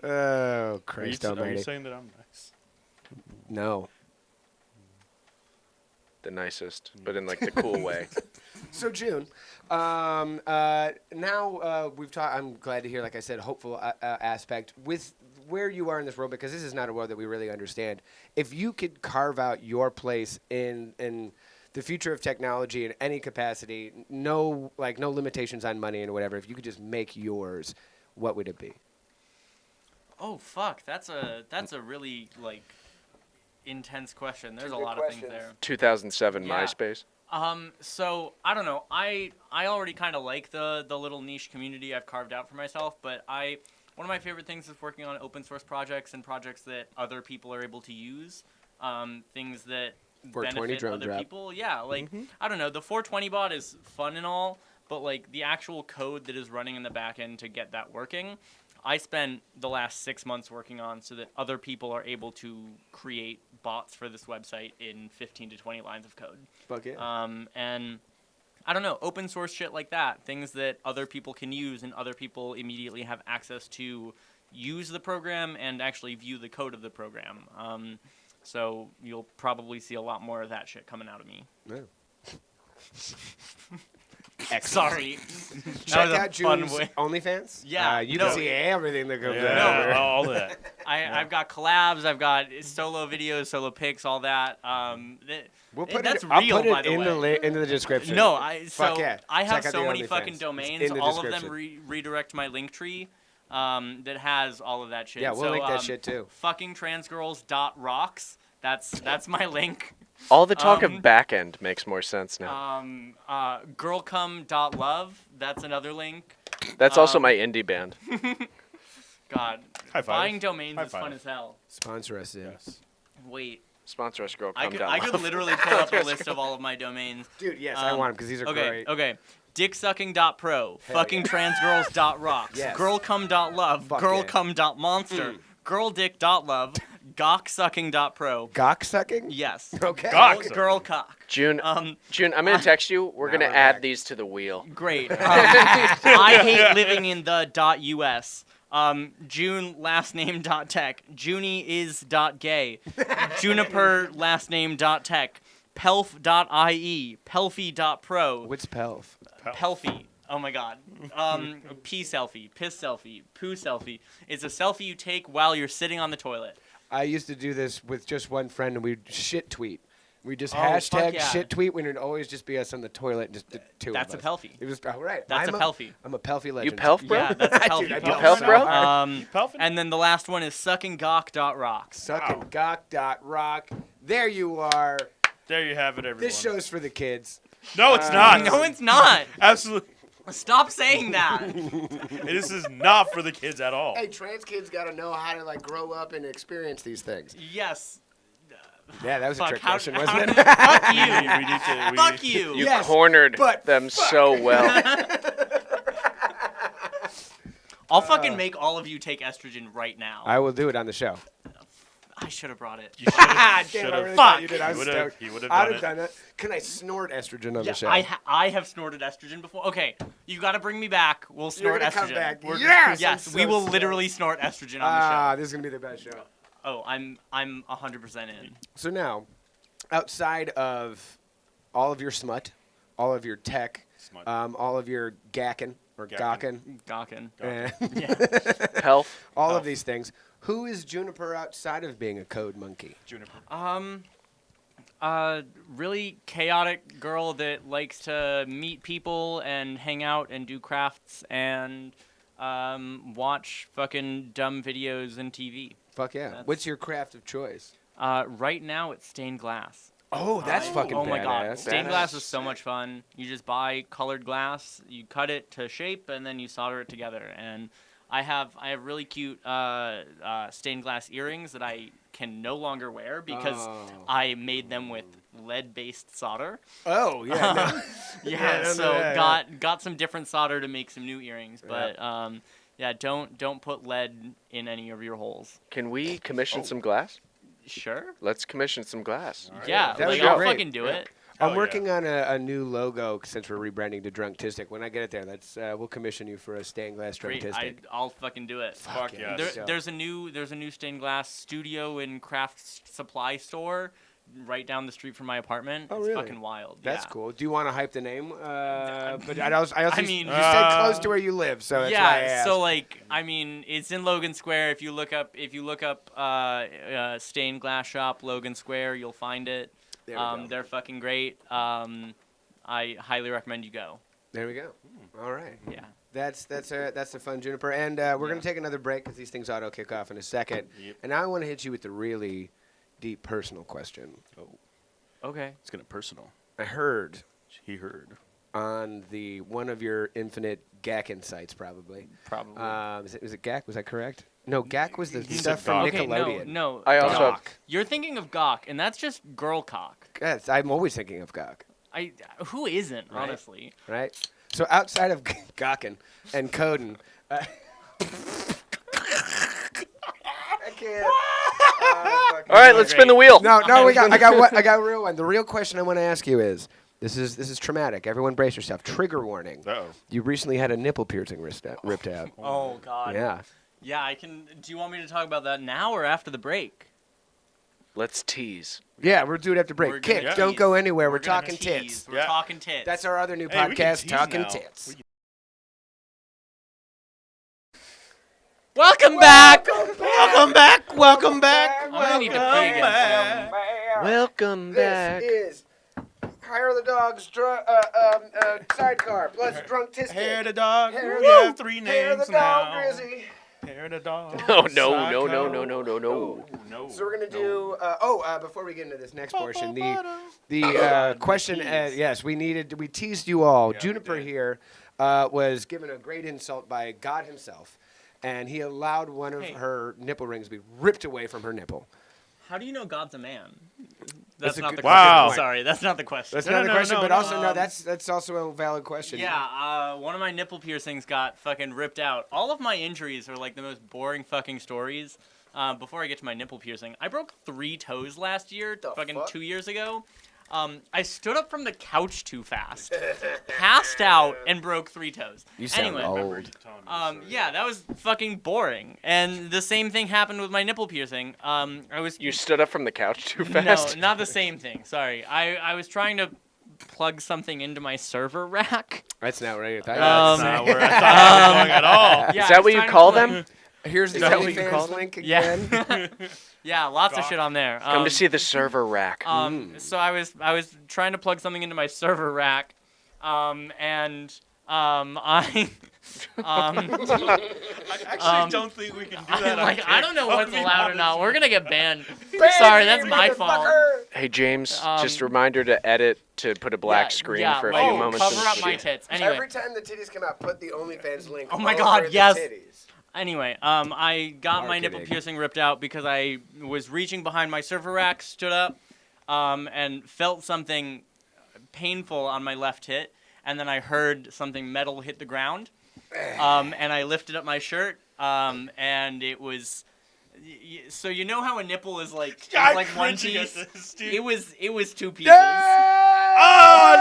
Oh, Are you, Christ are you almighty. saying that I'm nice? No. The nicest, but in like the cool way. So June, now we've talked. I'm glad to hear, like I said, hopeful aspect with where you are in this world, because this is not a world that we really understand. If you could carve out your place in the future of technology in any capacity, no limitations on money and whatever. If you could just make yours, what would it be? Oh fuck, that's a really like intense question. There's a good lot of things questions. there. 2007 Yeah. MySpace. So I don't know. I already kind of like the little niche community I've carved out for myself, but one of my favorite things is working on open source projects and projects that other people are able to use. Things that 420 benefit drone other drop. people. Yeah, like I don't know. The 420 bot is fun and all, but like the actual code that is running in the back end to get that working, I spent the last 6 months working on so that other people are able to create bots for this website in 15 to 20 lines of code. Fuck yeah. And I don't know, open source shit like that, things that other people can use and other people immediately have access to use the program and actually view the code of the program. So you'll probably see a lot more of that shit coming out of me. No. Sorry. Check was a out fun June's way. OnlyFans. Yeah, you no. can see everything that goes Yeah, on. No. all of that. I've got collabs, I've got solo videos, solo pics, all that. We'll put that's it. I'll real, put by it the in way. into the description. No, Fuck yeah. I have Check out so the many OnlyFans. fucking It's domains. in the All of them description. redirect my link tree that has all of that shit. Yeah, we'll so, link that shit too. Fuckingtransgirls.rocks. That's my link. All the talk Um, of backend makes more sense now. Girlcum.love. That's another link. That's also my indie band. God, High five. buying domains High is fun five. as hell. Sponsor us in. Yes. Wait, Sponsor us, girl. I Come could, down. I could literally pull up a list of all of my domains. Dude, yes, I want them because these are Okay, great. okay. Dicksucking.pro, Hell fuckingtransgirls.rocks, Yes. girlcum.love, Fuck girlcum.monster, girldick.love, gocksucking.pro. Gock sucking? Yes. Okay. Gock. Girl cock. June, Um, June, I'm gonna text you. We're Now gonna we're add back. these to the wheel. Great. I hate living in the .us. June last name .tech. Junie is .gay. Juniper last name .tech. Pelf.ie. Pelfie.pro. What's Pelf? Pelfie. Oh my god. Pee selfie. Piss selfie. Poo selfie. It's a selfie you take while you're sitting on the toilet. I used to do this with just one friend, and we'd shit tweet. We just fuck hashtag yeah. shit tweet when it'd always just be us on the toilet, just the two That's of a us. pelfie. It was right. That's I'm a pelfie. I'm a pelfie You legend. pelf, bro? Yeah, that's a pelfie. Dude, I You pelf pelf, so bro? hard. Pelfin? And then the last one is suckinggock.rocks. Sucking Gock.rock. There you are. There you have it, everyone. This show's for the kids. No, it's not. No, it's not. Absolutely. Stop saying that. This is not for the kids at all. Hey, trans kids got to know how to like grow up and experience these things. Yes. Yeah, that was a Fuck, trick how- question, how- wasn't it? Fuck We you. need to. Fuck you. You Yes, cornered but them so well. I'll fucking make all of you take estrogen right now. I will do it on the show. I should have brought it. You should have. Damn, I really Fuck. thought you did. I was He would've- stoked. he would've I'd done have it. done it. Can I snort estrogen on Yeah, the show? I have snorted estrogen before. Okay, you got to bring me back. We'll You're snort gonna estrogen. come back. We're- Yes, Yes, I'm we so will stoked. literally snort estrogen on the Ah, show. this is gonna be the best show. Oh, I'm 100% in. So now, outside of all of your smut, all of your tech, Smut. all of your gackin' or Gackin'. gawkin, Gawkin. and Health. all of these things, who is Juniper outside of being a code monkey? Juniper. Really chaotic girl that likes to meet people and hang out and do crafts and watch fucking dumb videos and TV. Fuck yeah. That's- What's your craft of choice? Right now it's stained glass. Oh, that's fucking Oh my god, badass. stained glass Badass. is so much fun. You just buy colored glass, you cut it to shape, and then you solder it together. And I have really cute stained glass earrings that I can no longer wear because Oh. I made them with lead-based solder. Oh, yeah. no. Yeah, no, so yeah. got some different solder to make some new earrings, but yeah, don't put lead in any of your holes. Can we commission some glass? Sure. Let's commission some glass. Yeah, That would like be I'll great. fucking do it. I'm Hell working on a new logo since we're rebranding to Drunktistic. When I get it there, we'll commission you for a stained glass Great, Drunktistic. I'll fucking do it. Fuck yeah. yes. There's a new stained glass studio and craft supply store right down the street from my apartment. Oh, it's really? fucking wild. That's yeah. cool. Do you want to hype the name? But I also I mean- you stay close to where you live, so that's why I Yeah, asked. so like I mean, it's in Logan Square. If you look up stained glass shop Logan Square, you'll find it. There we go. They're fucking great. I highly recommend you go. There we go. All right. Yeah. That's the fun, Juniper. And we're gonna take another break because these things auto kick off in a second. Yep. And I want to hit you with the really deep personal question. Okay. It's getting personal. I heard He heard. on the one of your infinite Gackin sites, probably. Probably. Was it Gack? Was that correct? No, Gack was the He stuff said from Gock. Okay, Nickelodeon. no. I also Gock. have, You're thinking of Gock, and that's just girl cock. Yes, I'm always thinking of Gack. Who isn't, Right. honestly? Right? So outside of Gawkin and Coden, I can't. all right, let's spin the wheel. No, I got a real one. The real question I want to ask you is, this is traumatic. Everyone brace yourself. Trigger warning. Uh-oh. You recently had a nipple piercing ripped out. Oh God. Yeah. Yeah, I can. Do you want me to talk about that now or after the break? Let's tease. Yeah, we'll do it after We're break. gonna Kick, tease. don't go anywhere. We're gonna talking tease. tits. We're Yeah. talking tits. That's our other new Hey, we can podcast, tease Talking now. Tits. We can- Welcome back. Welcome back. Welcome back. I'm gonna need to pee again. Welcome back. This is Hire the Dogs Sidecar plus Drunktistic. Hair the dog. Hair We the- have 3 Hair names the Dog now. Grizzy. Hair the dog. No, no, Sidecar. no, no, no, no, no, no. No. So we're gonna do. Before we get into this next portion, the The question. tease. Yes, we teased you all. Yeah, we Juniper did. here was given a great insult by God himself, and he allowed one of her nipple rings to be ripped away from her nipple. How do you know God's a man? That's That's a not good- the Wow. question. Sorry, that's not the question. That's No, not the no, question, no, but no. also that's also a valid question. Yeah, one of my nipple piercings got fucking ripped out. All of my injuries are like the most boring fucking stories. Before I get to my nipple piercing, I broke 3 toes last year, fucking fuck? 2 years ago. I stood up from the couch too fast, passed out, and broke 3 toes. You sound anyway, old. yeah, that was fucking boring. And the same thing happened with my nipple piercing. You stood up from the couch too fast. No, not the same thing. Sorry, I was trying to plug something into my server rack. That's not right. That's not where I thought I was going at all. Yeah, Is I that was what you trying to call plug- them? Here's the Is that what you call OnlyFans them? link again. Yeah. Yeah, lots of Gock. shit on there. Come to see the server rack. So I was trying to plug something into my server rack, and I I actually don't think we can do that. on like I don't know Kick. what's I'll be allowed or honest not. with We're you. gonna get banned. Bang Sorry, me, that's my fault. motherfucker! Hey James, just a reminder to edit to put a black screen for a like, few moments. Cover and up my shit. tits. Anyway, Every time the titties come out, put the OnlyFans link. Oh my over God, the yes. titties. Anyway, I got my nipple Marketing. piercing ripped out because I was reaching behind my server rack, stood up, and felt something painful on my left tit, and then I heard something metal hit the ground, and I lifted up my shirt, and it was. So you know how a nipple is like I'm one cringing at piece? this, dude. It was 2 pieces. Oh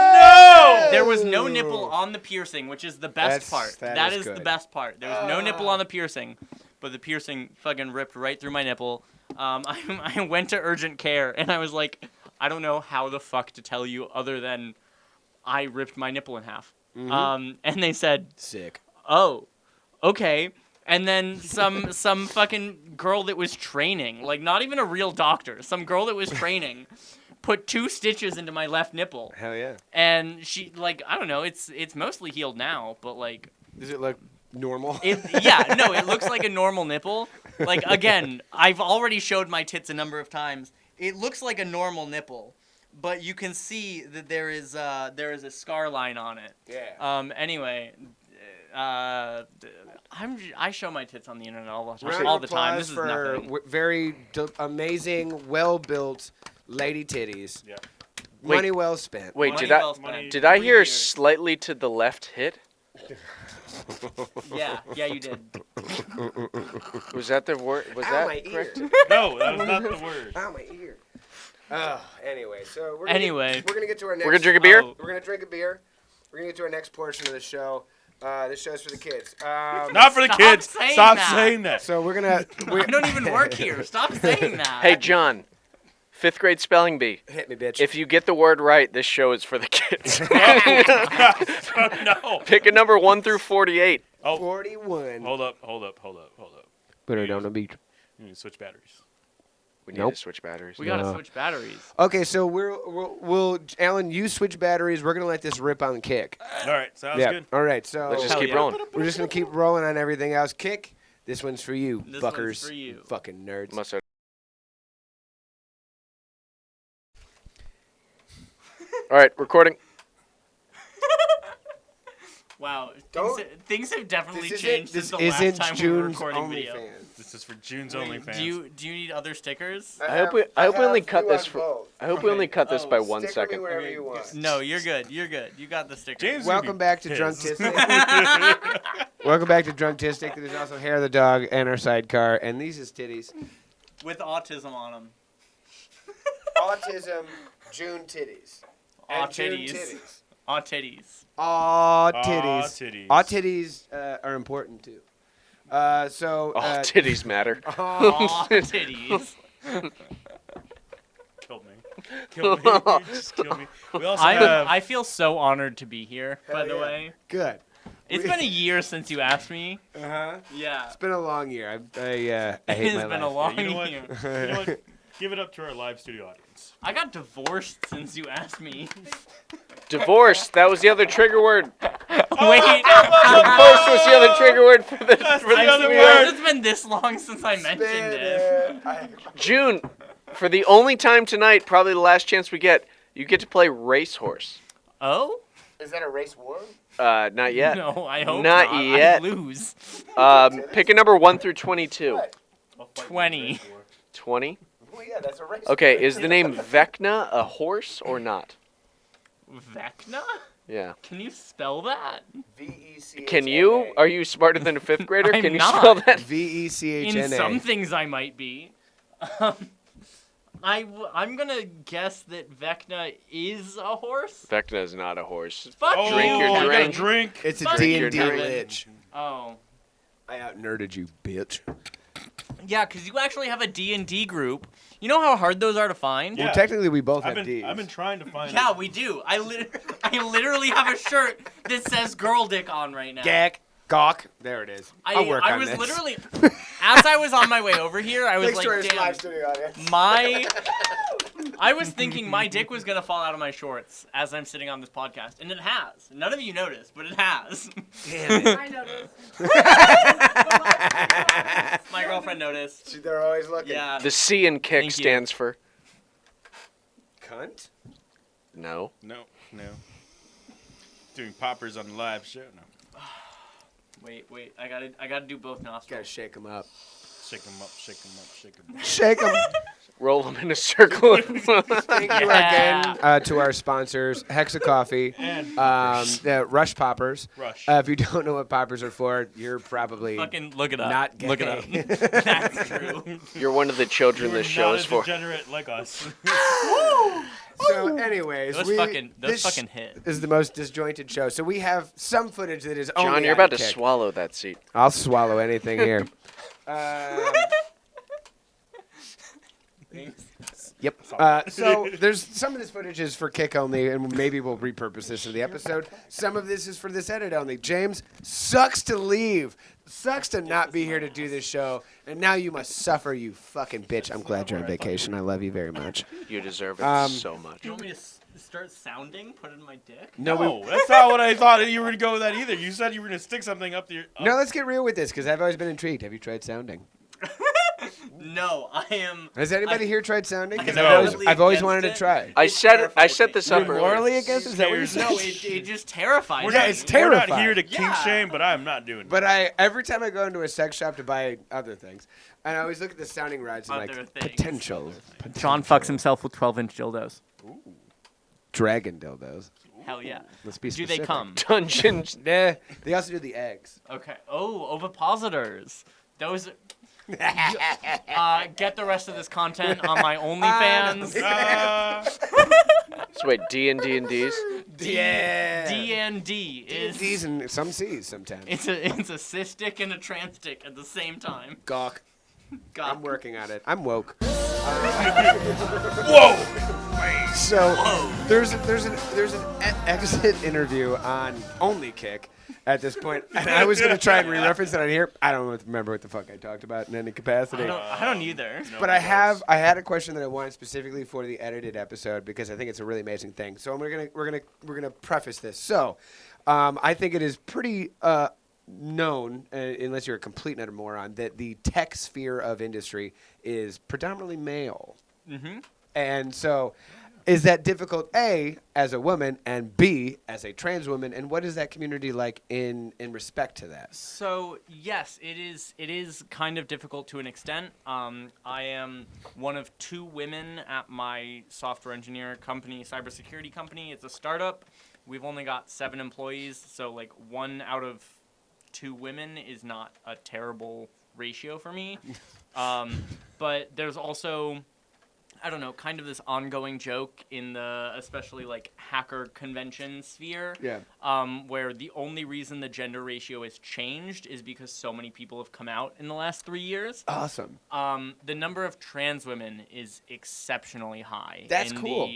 no! There was no nipple on the piercing, which is the best That's- part. that That is is the good. best part. There was no nipple on the piercing, but the piercing fucking ripped right through my nipple. I went to urgent care, and I was like, I don't know how the fuck to tell you other than I ripped my nipple in half. And they said, Sick. oh, okay. And then some fucking girl that was training, like not even a real doctor, some girl that was training, put 2 stitches into my left nipple. Hell yeah. And she, like, I don't know, it's mostly healed now, but like, Does it look normal? yeah, no, it looks like a normal nipple. Like, again, I've already showed my tits a number of times. It looks like a normal nipple, but you can see that there is a scar line on it. Yeah. Anyway, I show my tits on the internet all the time. Round All of the time. applause This is for nothing. very amazing, well-built lady titties. Yeah. Wait. Money well spent. Wait, Money did I well spent. did I 3 hear years. slightly to the left hit? Yeah, you did. Was that the word? Was Ow, that my correct? ear. No, that was not the word. Ow, my ear. Anyway, so we're Anyway. we're gonna get to our next. We're gonna drink a beer. Oh. We're gonna drink a beer. We're gonna get to our next portion of the show. This show's for the kids. Not for the Stop kids. saying Stop that. saying that. So we're gonna. I don't even work here. Stop saying that. Hey John, 5th grade spelling bee. Hit me, bitch. If you get the word right, this show is for the kids. No. Pick a number 1 through 48. 41. Hold up. Put her down the beach. You need to switch batteries. We need Nope. to switch batteries. We gotta No. switch batteries. Okay, so we'll Alan, you switch batteries. We're gonna let this rip on Kick. All right, sounds Yeah. good. All right. So Let's just Hell keep yeah. rolling. we're just gonna keep rolling on everything else. Kick. This one's for you, This one's fuckers. for you. Fucking nerds. Must have- All right, recording. Wow, Don't- things have definitely This changed isn't, since this the isn't last time we were June's recording video. OnlyFans. This is for June's Wait, OnlyFans. do you need other stickers? I hope we only cut this for. for. I hope we only cut this Oh, by 1 Sticker second. me wherever Okay, you want. No, you're good. You're good. You got the sticker. James is gonna Welcome be back to pissed. Drunktistic. Welcome back to Drunktistic. There's also Hair the Dog and our sidecar, and these is titties. With autism on them. Autism, June titties. Aw And June titties. Aw titties. Aw Aw, titties. titties. Aw titties are important too. So. All titties matter. Aw titties. Kill me. Kill me. Just kill me. We also have. I feel so honored to be here, by Hell the yeah. way. Good. It's been a year since you asked me. Uh-huh. Yeah. It's been a long year. I hate It's my been life. a long you know what? year. You know what? Give it up to our live studio audience. I got divorced since you asked me. Divorce. That was the other trigger word. Wait. Divorce was the other trigger word for the. For the this other video. word. It's been this long since I mentioned it. June, for the only time tonight, probably the last chance we get, you get to play racehorse. Oh? Is that a race war? Not yet. No, I hope Not not. yet. I lose. Pick a number 1 through 22. 20. 20. Well, yeah, that's a race. Okay, is the name Vecna a horse or not? Vecna? Yeah. Can you spell that? VECHNA. Can you? Are you smarter than a 5th grader? I'm Can you not. spell that? VECHNA. In some things I might be. I'm gonna guess that Vecna is a horse. Vecna is not a horse. Fuck Oh, Drink your you Kevin. drink. got drink. It's a Fuck D&D you, Kevin. lich. Oh. I out-nerded you, bitch. Yeah, because you actually have a D&D group. You know how hard those are to find? Yeah. Well, technically, we both I've have Ds. been trying to find. Yeah, it. we do. I literally have a shirt that says "Girl Dick" on right now. Gock. There it is. I'll work I on was this. literally, as I was on my way over here, I was Thanks like, to our damn, live studio audience. I was thinking my dick was gonna fall out of my shorts as I'm sitting on this podcast, and it has. None of you noticed, but it has. Damn it. I noticed. My girlfriend noticed. They're always looking. Yeah. The C in kick Thank you. stands for Cunt? no. No. Doing poppers on the live show. No. Wait. I gotta do both Gotta nostrils. shake them up. Shake 'em up. Shake 'em up. Shake 'em up. Shake them. Roll them in a circle. Thank you again to our sponsors, Hexa Coffee, And the Rush Poppers. Rush. If you don't know what poppers are for, you're probably Fucking look it up. not gay. Look it up. That's true. You're one of the children You're this show not is a for. degenerate like us. So, anyways, Those this fucking hit. is the most disjointed show. So we have some footage that is only John, you're on about to Kick. swallow that seat. I'll swallow anything here. Yep. So there's some of this footage is for Kick only, and maybe we'll repurpose this in the episode. Some of this is for this edit only. James, sucks to leave. Sucks to not be here to do this show, and now you must suffer, you fucking bitch. I'm glad you're on vacation. I love you very much. You deserve it so much. You want me to start sounding? Put it in my dick? No, that's not what I thought you were going to go with that either. You said you were going to stick something up to your... No, let's get real with this, because I've always been intrigued. Have you tried sounding? No, I am. Has anybody here tried sounding? Because No. I've always Against wanted to it. try. I set this up You're earlier. morally against it? Is that what you Scares said? me. No, it just terrifies We're me. not, it's we're not terrifying. here to kink Yeah. shame, but I'm not doing But every time I go into a sex shop to buy other things, and I always look at the sounding rods and Other like things. potential. John fucks himself with 12-inch dildos. Dragon dildos. Hell yeah. Let's be Do specific. they come? Dungeons. Nah, they also do the eggs. Okay. Oh, ovipositors. Those. Get the rest of this content on my OnlyFans. So wait, D and D's. Yeah. D&D is. D's and some C's sometimes. It's a cis-dick and a trans-dick at the same time. Gawk. God. I'm working on it. I'm woke. Whoa! So there's an exit interview on Only Kick at this point, and I was gonna try and re-reference it on here. I don't remember what the fuck I talked about in any capacity. I don't either. But I had a question that I wanted specifically for the edited episode because I think it's a really amazing thing. So we're gonna preface this. So I think it is pretty known, unless you're a complete and utter moron, that the tech sphere of industry is predominantly male. Mm-hmm. And so, is that difficult? A, as a woman, and B, as a trans woman, and what is that community like in respect to that? So yes, it is kind of difficult to an extent. I am one of 2 women at my software engineer company, cybersecurity company. It's a startup. We've only got 7 employees, so like 1 out of 2 women is not a terrible ratio for me. But there's also, I don't know, kind of this ongoing joke in the especially like hacker convention sphere, where the only reason the gender ratio has changed is because so many people have come out in the last 3 years. Awesome. The number of trans women is exceptionally high. That's in cool.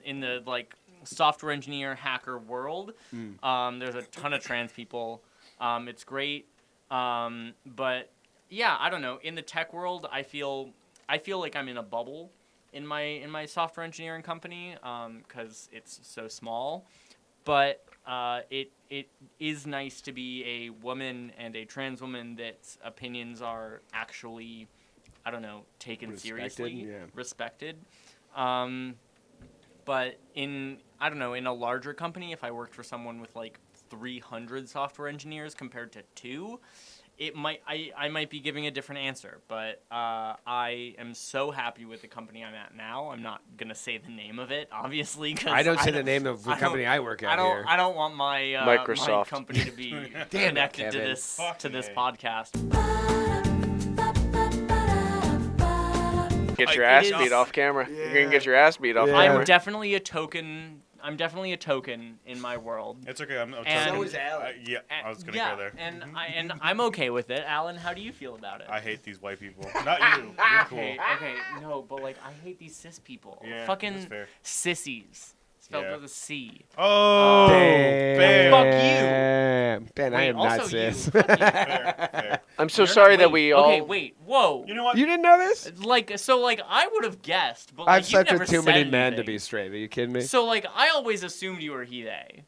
In the like software engineer hacker world. There's a ton of trans people. It's great. But yeah, I don't know. In the tech world, I feel like I'm in a bubble in my software engineering company because it's so small. But it is nice to be a woman and a trans woman that opinions are actually, I don't know, taken seriously, respected. But in a larger company, if I worked for someone with like 300 software engineers compared to 2, I might be giving a different answer, but I am so happy with the company I'm at now. I'm not gonna say the name of it, obviously, because I don't say the name of the company I work at here. I don't want my my Microsoft. company to be Damn it, connected to Kevin. this Fucking A. podcast. Get your It ass is- beat off camera. You're Yeah. gonna get your ass beat off Yeah. camera. I'm definitely a token. I'm definitely a token in my world. It's okay. I'm And- telling So you. is Alan. Yeah, I was gonna yeah, go there. and I'm okay with it. Alan, how do you feel about it? I hate these white people. Not you. You're cool. Okay, no, but like I hate these cis people. Yeah, that's Fucking fair. sissies. Spelled Yeah. with a C. Oh, Damn. Fuck Ben, I Wait, am not also you. cis. Fuck you. fair. I'm so You're not- sorry that wait, we all. Okay, wait, whoa. You know what? You didn't know this? Like, so, like, I would have guessed, but like, I've you've slept never with too said many men to anything. be straight. Are you kidding me? So, like, I always assumed you were he, they.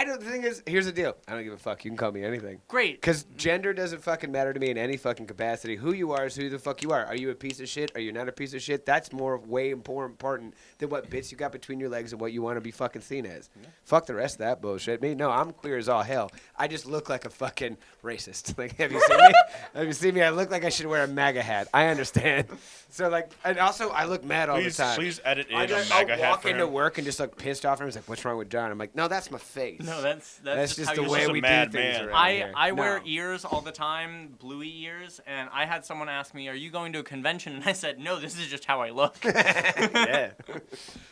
The thing is, here's the deal. I don't give a fuck. You can call me anything. Great. Because gender doesn't fucking matter to me in any fucking capacity. Who you are is who the fuck you are. Are you a piece of shit? Are you not a piece of shit? That's way more important than what bits you got between your legs and what you want to be fucking seen as. Fuck the rest of that bullshit. Me, no, I'm queer as all hell. I just look like a fucking racist. Like, have you seen me? Have you seen me? I look like I should wear a MAGA hat. I understand. So, like, and also, I look mad all Please, the time. please edit in a I'll MAGA hat walk for into him. work and just look pissed off, and I was like, "What's wrong with John?" I'm like, "No, that's my face." No, that's just how the you way just a we do mad things man. around here. I wear No. ears all the time, bluey ears, and I had someone ask me, "Are you going to a convention?" And I said, "No, this is just how I look." Yeah.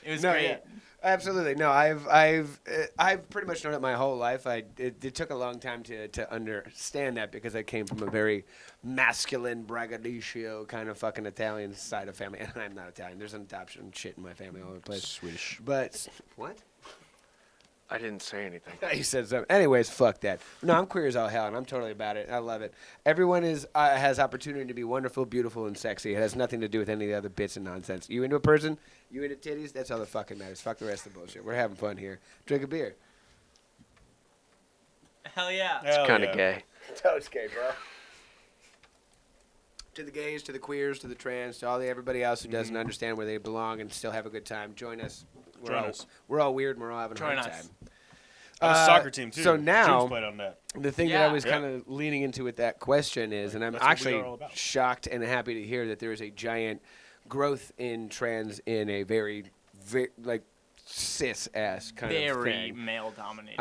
It was No, great. yeah. Absolutely. No, I've pretty much known it my whole life. It took a long time to understand that because I came from a very masculine, braggadocio kind of fucking Italian side of family. And I'm not Italian. There's an adoption shit in my family all over the place. Swedish. But what? I didn't say anything. You said something. Anyways, fuck that. No, I'm queer as all hell, and I'm totally about it. I love it. Everyone has opportunity to be wonderful, beautiful, and sexy. It has nothing to do with any of the other bits and nonsense. You into a person? You into titties? That's all that fucking matters. Fuck the rest of the bullshit. We're having fun here. Drink a beer. Hell yeah. Hell Kind of yeah. gay. Totes gay, bro. To the gays, to the queers, to the trans, to everybody else who doesn't understand where they belong and still have a good time, join us. Join us. We're all weird and we're all having a Join hard us. time. I have a soccer team too. So now, June's played on that. the thing that I Yeah. was Yeah. kind of leaning into with that question is, and I'm That's what we actually are all about. shocked and happy to hear that there is a giant growth in trans in a very like cis-ass kind of Very thing. male-dominated.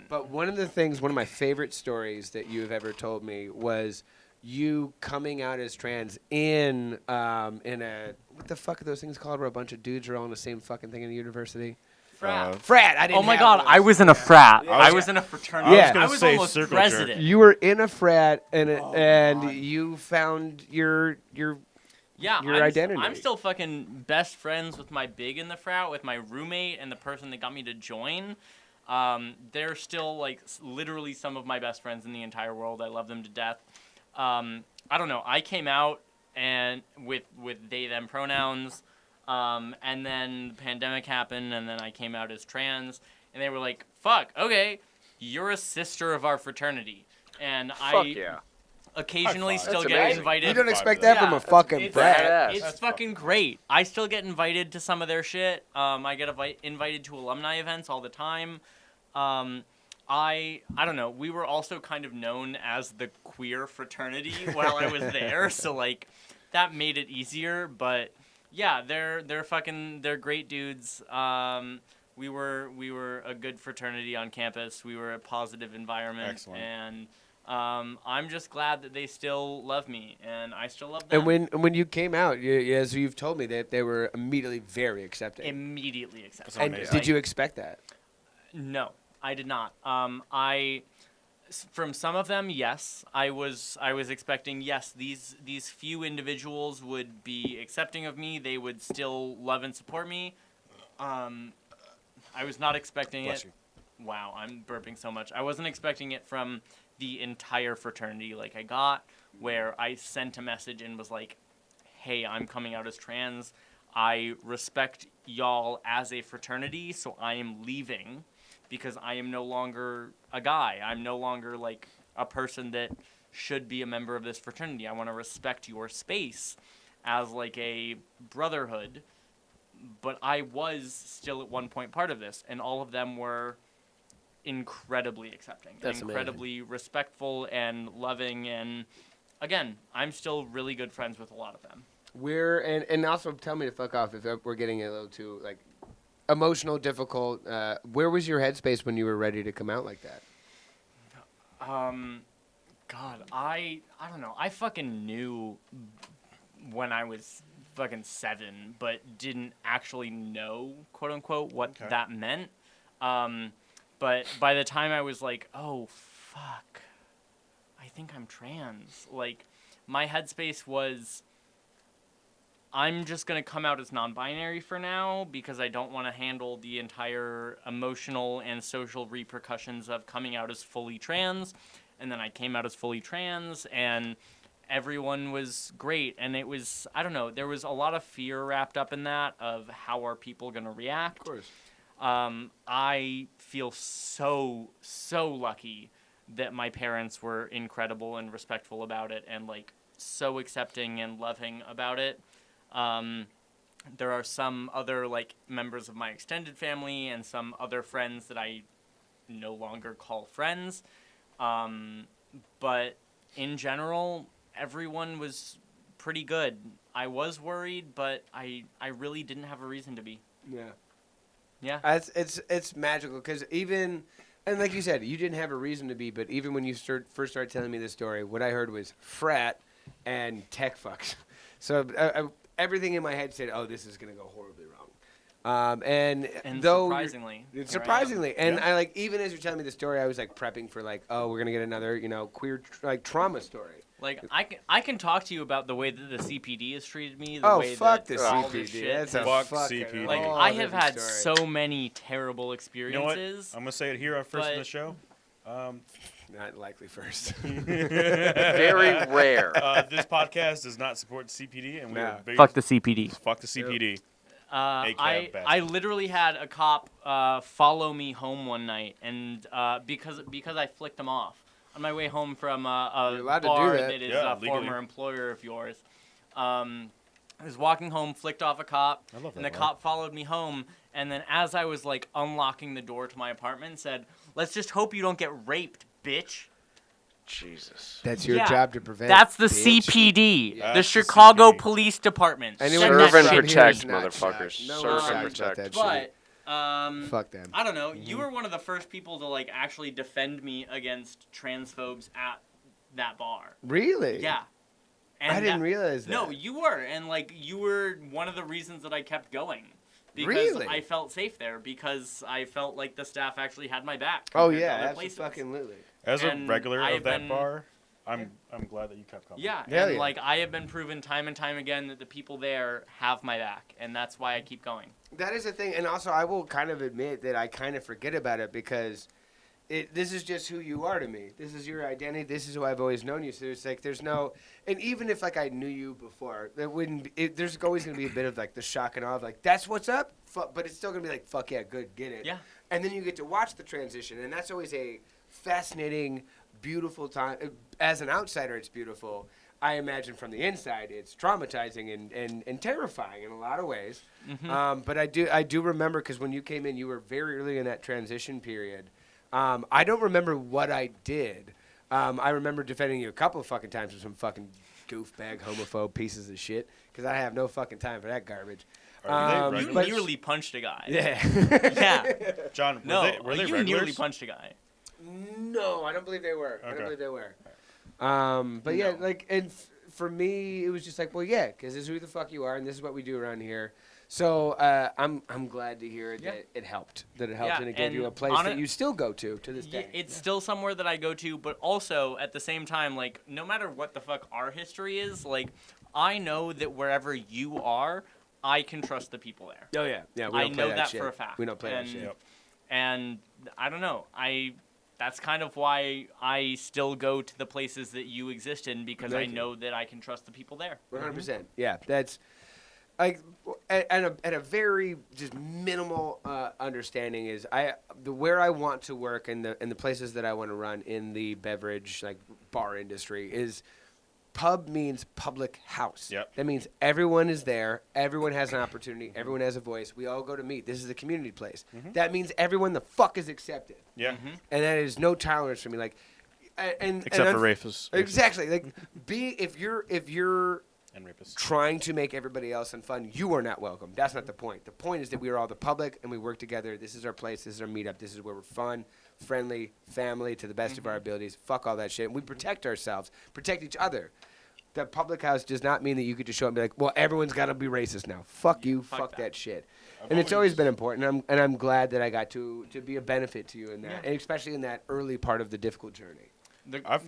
But one of my favorite stories that you've ever told me was you coming out as trans in a what the fuck are those things called where a bunch of dudes are all in the same fucking thing in a university? Frat. Frat. I didn't. Oh my have god, those. I was in a frat. Yeah. I was in a fraternity. Yeah. I was say almost circle president. You were in a frat and Oh, and God. you found your Yeah, your I'm, identity. I'm still fucking best friends with my big in the frat, with my roommate and the person that got me to join. They're still like literally some of my best friends in the entire world. I love them to death. I don't know. I came out and with they them pronouns, and then the pandemic happened, and then I came out as trans, and they were like, "Fuck, okay, you're a sister of our fraternity," and Fuck I yeah. occasionally High five. still That's get amazing. invited. You don't Five expect to that that. from a Yeah, fucking it's, frat. badass. It's That's fucking great. I still get invited to some of their shit. I get invited to alumni events all the time. I don't know. We were also kind of known as the queer fraternity while I was there, so like that made it easier. But yeah, they're great dudes. We were a good fraternity on campus. We were a positive environment. Excellent. And I'm just glad that they still love me, and I still love them. And when you came out, as you've told me, that they were immediately very accepting. Immediately accepted. And amazing. did you expect that? No, I did not. From some of them, yes, I was expecting, yes, these few individuals would be accepting of me. They would still love and support me. I was not expecting Bless it. you. Wow, I'm burping so much. I wasn't expecting it from the entire fraternity like I got, where I sent a message and was like, hey, I'm coming out as trans. I respect y'all as a fraternity, so I am leaving because I am no longer a guy. I'm no longer like a person that should be a member of this fraternity. I want to respect your space as like a brotherhood, but I was still at one point part of this, and all of them were incredibly accepting, That's and incredibly respectful and loving, and again, I'm still really good friends with a lot of them. And also tell me to fuck off if we're getting a little too like emotional, difficult. Where was your headspace when you were ready to come out like that? God, I don't know. I fucking knew when I was fucking 7, but didn't actually know, quote unquote, what that meant. But by the time I was like, oh fuck, I think I'm trans. Like, my headspace was, I'm just going to come out as non-binary for now because I don't want to handle the entire emotional and social repercussions of coming out as fully trans. And then I came out as fully trans, and everyone was great. And it was, I don't know, there was a lot of fear wrapped up in that of how are people going to react. Of course. I feel so lucky that my parents were incredible and respectful about it, and like so accepting and loving about it. There are some other like members of my extended family and some other friends that I no longer call friends. But in general, everyone was pretty good. I was worried, but I really didn't have a reason to be. Yeah. Yeah. It's magical because even, and like you said, you didn't have a reason to be, but even when you first started telling me this story, what I heard was frat and tech fucks. So everything in my head said, oh, this is going to go horribly wrong. And though surprisingly, and Yeah. I like, even as you're telling me the story, I was like prepping for like, oh, we're going to get another, queer like trauma story. Like, I can talk to you about the way that the CPD has treated me. The Oh, way fuck that the all this CPD. shit That's has- a Fuck fucking CPD. like, whole I have different had story. so many terrible You know what? experiences. I'm gonna say it here first in the But- show. Not likely first. Very rare. This podcast does not support CPD, and we No. are big, Fuck the CPD. fuck the CPD. I bastard. literally had a cop follow me home one night, and because I flicked him off on my way home from a You're allowed to do bar that. that is Yeah, a legally. former employer of yours. I was walking home, flicked off a cop, I love and that the bar. cop followed me home. And then as I was like unlocking the door to my apartment, said, "Let's just hope you don't get raped, bitch." Jesus. That's your Yeah, job to prevent. That's the bitch. CPD, Yeah. the That's the Chicago CPD. Police Department. Anyone Send Serve that and shit. protect, Here's not motherfuckers. shocked. No Serve one's and shocked about protect. that shit. But Fuck them. I don't know. You were one of the first people to like actually defend me against transphobes at that bar. Really? Yeah. And I didn't that- realize that. No, you were, and like you were one of the reasons that I kept going. Because Really? I felt safe there, because I felt like the staff actually had my back. Oh compared to yeah, other places. absolutely. As a And regular I've of that been- bar, I'm glad that you kept coming. Yeah, Hell and yeah. like I have been proven time and time again that the people there have my back, and that's why I keep going. That is the thing, and also I will kind of admit that I kind of forget about it because this is just who you are to me. This is your identity. This is who I've always known you. So it's like there's no, and even if like I knew you before, there wouldn't. There's always gonna be a bit of like the shock and awe of like that's what's up, but it's still gonna be like fuck yeah, good, get it. Yeah. And then you get to watch the transition, and that's always a fascinating, beautiful time. As an outsider, it's beautiful. I imagine from the inside, it's traumatizing and terrifying in a lot of ways. But I do remember because when you came in, you were very early in that transition period. I don't remember what I did. I remember defending you a couple of fucking times with some fucking goofbag homophobe pieces of shit because I have no fucking time for that garbage. Are they You regulars? nearly punched a guy. Yeah. Yeah. John, were No, they you regulars? nearly punched a guy. No, I don't believe they were. I Okay. don't believe they were. But yeah, No. like, and for me, it was just like, well, yeah, because this is who the fuck you are, and this is what we do around here. So I'm glad to hear Yeah. that it helped, and it gave and you a place on that it- you still go to this Yeah, day. it's still somewhere that I go to, but also at the same time, like, no matter what the fuck our history is, like, I know that wherever you are, I can trust the people there. Oh yeah, yeah. We I don't play know that that shit. for a fact. We don't play and, that shit. Yep. And I don't know. That's kind of why I still go to the places that you exist in, because I Thank you. know that I can trust the people there. 100%. Yeah, that's like at a very just minimal understanding is where I want to work and the places that I want to run in the beverage like bar industry is Pub means public house. Yep. That means everyone is there. Everyone has an opportunity. Everyone has a voice. We all go to meet. This is a community place. That means everyone the fuck is accepted. Yeah. And that is no tolerance for me. Like, and Except and for rapists. Exactly. Like, if you're And rapists. trying to make everybody else unfun, you are not welcome. That's not the point. The point is that we are all the public and we work together. This is our place. This is our meetup. This is where we're fun, friendly, family to the best of our abilities. Fuck all that shit. And we protect ourselves, protect each other. The public house does not mean that you could just show up and be like, well, everyone's got to be racist now. Fuck you. Fuck that shit. And it's always been important. And I'm glad that I got to be a benefit to you in that, and especially in that early part of the difficult journey.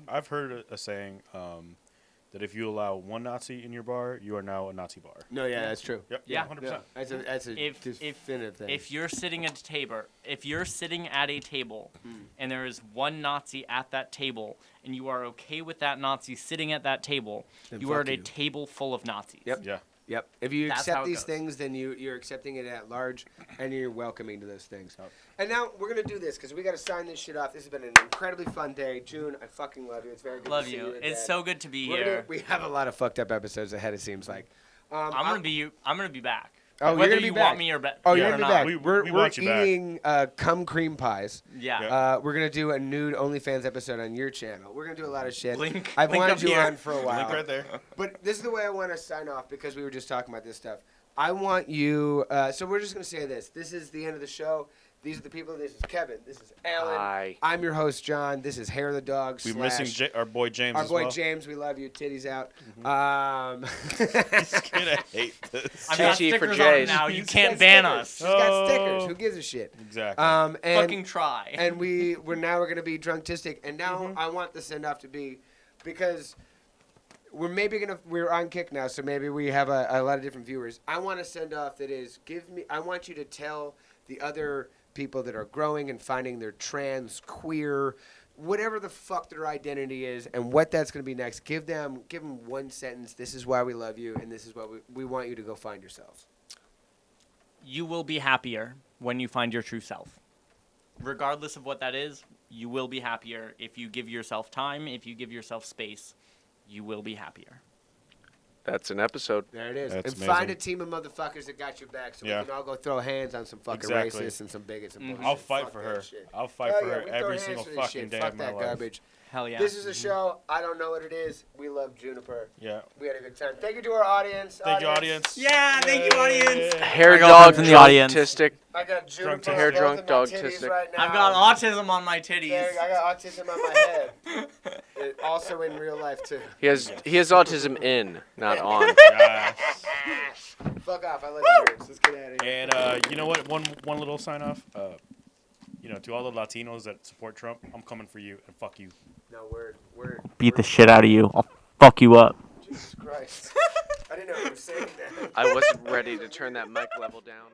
I've heard a saying that if you allow one Nazi in your bar, you are now a Nazi bar. No, yeah, that's true. Yep. Yeah. 100%. That's a definitive thing. If you're sitting at a table, and there is one Nazi at that table, and you are okay with that Nazi sitting at that table, Then you are at fuck a you. table full of Nazis. Yep. Yeah. Yep. If you That's accept how it these goes. things, then you're accepting it at large, and you're welcoming to those things. And now we're gonna do this because we got to sign this shit off. This has been an incredibly fun day, June. I fucking love you. It's very good Love to see you. you. It's again. so good to be We're here. we have a lot of fucked up episodes ahead. It seems like. I'm gonna be back. Oh, you're Whether gonna be you back. want me or Oh, Yeah. you're or gonna be not. back. We We're want you back. eating cum cream pies. Yeah. We're gonna do a nude OnlyFans episode on your channel. We're gonna do a lot of shit. Link I've wanted up you here. on for a while. Link right there. But this is the way I want to sign off because we were just talking about this stuff. I want you. So we're just gonna say this. This is the end of the show. These are the people. This is Kevin. This is Alan. Hi. I'm your host, John. This is Hair of the Dog. We're missing our boy James our as boy well. James. We love you. Titties out. He's gonna hate this. I've got TT for stickers on Jays. now. You He's can't got ban stickers. us. He's got stickers. Oh. Who gives a shit? Exactly. And Fucking try. and we're gonna be Drunktistic, and now I want the send off to be because we're on Kick now, so maybe we have a lot of different viewers. I want to send off that is I want you to tell the other people that are growing and finding their trans, queer, whatever the fuck their identity is, and what that's gonna be next. Give them one sentence. This is why we love you, and this is what we want you to go find yourselves. You will be happier when you find your true self. Regardless of what that is, you will be happier if you give yourself time, if you give yourself space. You will be happier. That's an episode. There it is. That's and find a amazing. team of motherfuckers that got your back so Yeah. we can all go throw hands on some fucking Exactly. racists and some bigots and bullshit. I'll fight Fuck for that her. shit. I'll fight Hell for yeah, her we throw every hands single for this fucking shit. day Fuck of my that life. garbage. Hell yeah. This is a show. I don't know what it is. We love Juniper. Yeah. We had a good time. Thank you to our audience. Thank you, audience. Yeah, thank you, audience. Hair My dog girlfriend's in the audience. Drunktistic. I got Juniper Drunk hair both drunk in my dog titties tistic. right now. I've got autism on my titties. There, I got autism on my head. Also in real life too. He has autism in, not on. Yes. Fuck off. I love you, nerds. Let's get out of here. And you know what? One little sign off. To all the Latinos that support Trump, I'm coming for you and fuck you. No, we're Beat the shit out of you. I'll fuck you up. Jesus Christ. I didn't know you were saying that. I wasn't ready to turn that mic level down.